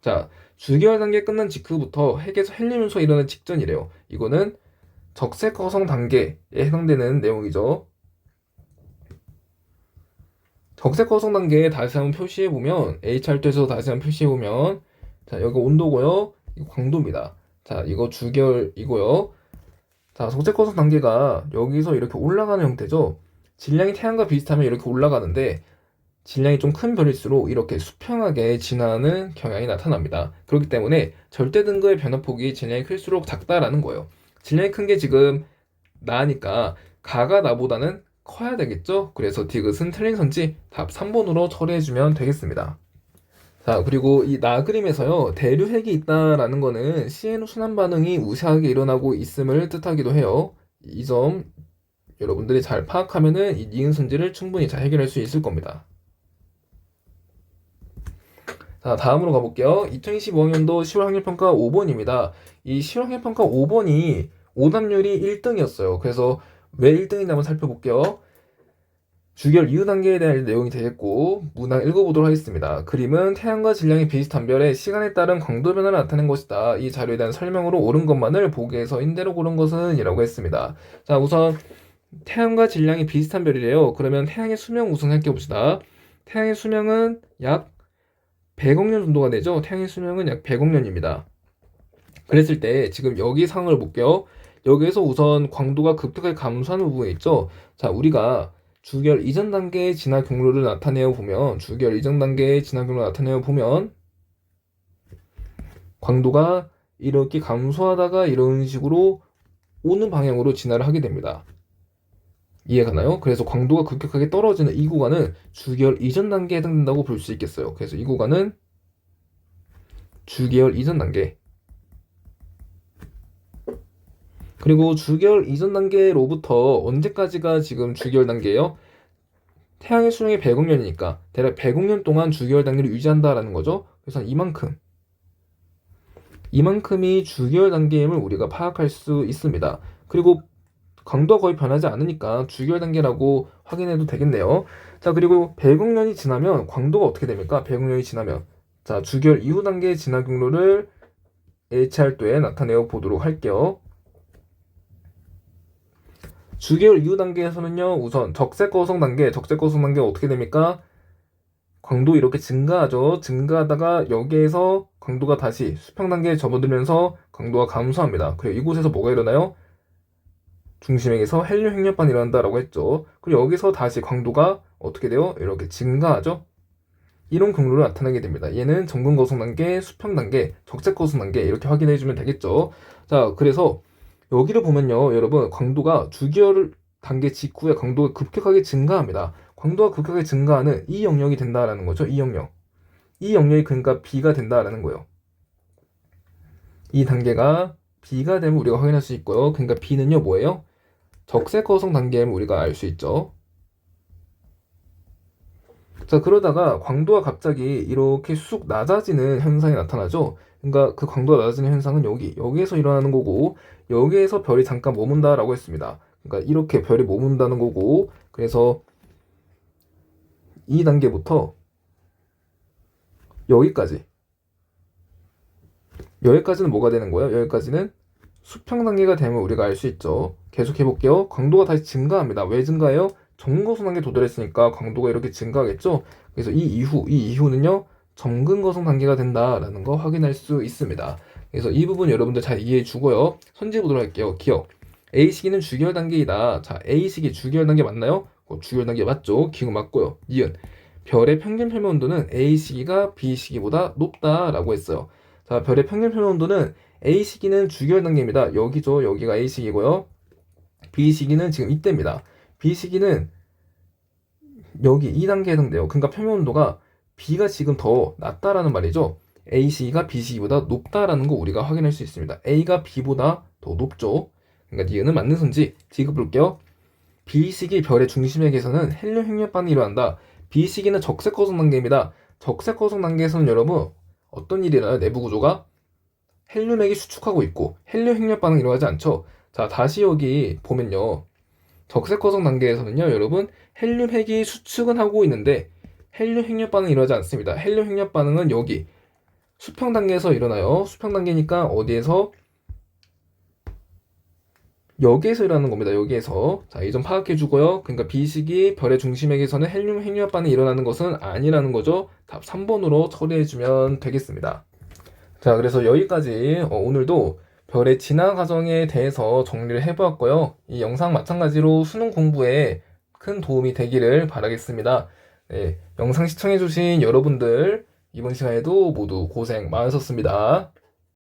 자, 주기열 단계 끝난 직후부터 핵에서 헬륨 연소가 일어나기 직전이래요. 이거는 적색 거성 단계에 해당되는 내용이죠. 적색 거성 단계에 다시 한번 표시해보면, HR도에서 다시 한번 표시해보면, 자, 여기 온도고요. 이거 광도입니다. 자, 이거 주기열이고요. 자, 적색 거성 단계가 여기서 이렇게 올라가는 형태죠. 질량이 태양과 비슷하면 이렇게 올라가는데, 질량이 좀 큰 별일수록 이렇게 수평하게 진화하는 경향이 나타납니다. 그렇기 때문에 절대 등급의 변화폭이 질량이 클수록 작다라는 거예요. 질량이 큰 게 지금 나니까 가가 나보다는 커야 되겠죠? 그래서 디귿은 틀린 선지 답 3번으로 처리해주면 되겠습니다. 자, 그리고 이 나그림에서요, 대류핵이 있다라는 거는 CN 순환 반응이 우세하게 일어나고 있음을 뜻하기도 해요. 이 점 여러분들이 잘 파악하면은 이 니은 선지를 충분히 잘 해결할 수 있을 겁니다. 자, 다음으로 가볼게요. 2025학년도 10월 학력평가 5번입니다. 이 10월 학력평가 5번이 오답률이 1등이었어요. 그래서 왜 1등인지 한번 살펴볼게요. 주결 이후 단계에 대한 내용이 되겠고, 문항 읽어보도록 하겠습니다. 그림은 태양과 질량이 비슷한 별의 시간에 따른 광도 변화를 나타낸 것이다. 이 자료에 대한 설명으로 옳은 것만을 보기에서 인대로 고른 것은 이라고 했습니다. 자, 우선 태양과 질량이 비슷한 별이래요. 그러면 태양의 수명 우선 살펴봅시다. 태양의 수명은 약 100억 년 정도가 되죠. 태양의 수명은 약 100억 년입니다. 그랬을 때 지금 여기 상황을 볼게요. 여기에서 우선 광도가 급격하게 감소하는 부분이 있죠. 자, 우리가 주결 이전 단계의 진화 경로를 나타내어 보면 광도가 이렇게 감소하다가 이런 식으로 오는 방향으로 진화를 하게 됩니다. 이해가나요? 그래서 광도가 급격하게 떨어지는 이 구간은 주기열 이전 단계에 해당된다고 볼 수 있겠어요. 그래서 이 구간은 주기열 이전 단계. 그리고 주기열 이전 단계로부터 언제까지가 지금 주기열 단계예요? 태양의 수명이 100억 년이니까 대략 100억 년 동안 주기열 단계를 유지한다라는 거죠. 그래서 이만큼이 주기열 단계임을 우리가 파악할 수 있습니다. 그리고 강도가 거의 변하지 않으니까 주기열 단계라고 확인해도 되겠네요. 자, 그리고 100억 년이 지나면 광도가 어떻게 됩니까? 100억 년이 지나면. 자, 주기열 이후 단계의 진화 경로를 HR도에 나타내어 보도록 할게요. 주기열 이후 단계에서는요, 우선 적색거성 단계가 어떻게 됩니까? 광도 이렇게 증가하죠. 증가하다가 여기에서 광도가 다시 수평 단계에 접어들면서 광도가 감소합니다. 그리고 이곳에서 뭐가 일어나요? 중심액에서 헬륨 횡렬반이 일어난다라고 했죠. 그리고 여기서 다시 광도가 어떻게 돼요? 이렇게 증가하죠. 이런 경로를 나타나게 됩니다. 얘는 정근 거성 단계, 수평 단계, 적색 거성 단계 이렇게 확인해 주면 되겠죠. 자, 그래서 여기를 보면요, 여러분 광도가 주기열 단계 직후에 광도가 급격하게 증가합니다. 광도가 급격하게 증가하는 이 영역이 된다라는 거죠. 이 영역이 그러니까 B가 된다라는 거예요. 이 단계가 B가 되면 우리가 확인할 수 있고요. 그러니까 B는요 뭐예요? 적색 거성 단계임을 우리가 알 수 있죠. 자, 그러다가 광도가 갑자기 이렇게 쑥 낮아지는 현상이 나타나죠. 그러니까 그 광도가 낮아지는 현상은 여기에서 일어나는 거고, 여기에서 별이 잠깐 머문다라고 했습니다. 그러니까 이렇게 별이 머문다는 거고, 그래서 이 단계부터 여기까지는 뭐가 되는 거예요? 여기까지는 수평 단계가 되면 우리가 알 수 있죠. 계속 해볼게요. 광도가 다시 증가합니다. 왜 증가해요? 정거성 단계 도달했으니까 광도가 이렇게 증가하겠죠. 그래서 이 이후는요, 점근거성 단계가 된다라는 거 확인할 수 있습니다. 그래서 이 부분 여러분들 잘 이해해 주고요. 선지 보도록 할게요. 기억. A 시기는 주기열 단계이다. 자, A 시기 주기열 단계 맞나요? 주기열 단계 맞죠? 기억 맞고요. 니은. 별의 평균 표면 온도는 A 시기가 B 시기보다 높다라고 했어요. 자, 별의 평균 표면 온도는 A 시기는 주기열 단계입니다. 여기죠. 여기가 A 시기고요. B 시기는 지금 이때입니다. B 시기는 여기 2단계에 해당돼요. 그러니까 표면 온도가 B가 지금 더 낮다라는 말이죠. A 시기가 B 시기보다 높다라는 거 우리가 확인할 수 있습니다. A가 B보다 더 높죠. 그러니까 니은은 맞는 선지 지급 볼게요. B 시기 별의 중심액에서는 헬륨 횡렬반이 일어난다. B 시기는 적색 거성 단계입니다. 적색 거성 단계에서는 여러분 어떤 일이 일어나요? 내부 구조가 헬륨액이 수축하고 있고 헬륨 횡렬 반응이 일어나지 않죠. 자, 다시 여기 보면요, 적색 거성 단계에서는요 여러분 헬륨 핵이 수축은 하고 있는데 헬륨 횡렬 반응이 일어나지 않습니다. 헬륨 횡렬 반응은 여기 수평 단계에서 일어나요. 수평 단계니까 어디에서? 여기에서 일어나는 겁니다. 여기에서. 자, 이 점 파악해 주고요. 그러니까 B식이 별의 중심액에서는 헬륨 횡렬 반응이 일어나는 것은 아니라는 거죠. 답 3번으로 처리해 주면 되겠습니다. 자, 그래서 여기까지 오늘도 별의 진화 과정에 대해서 정리를 해보았고요. 이 영상 마찬가지로 수능 공부에 큰 도움이 되기를 바라겠습니다. 네, 영상 시청해주신 여러분들 이번 시간에도 모두 고생 많으셨습니다.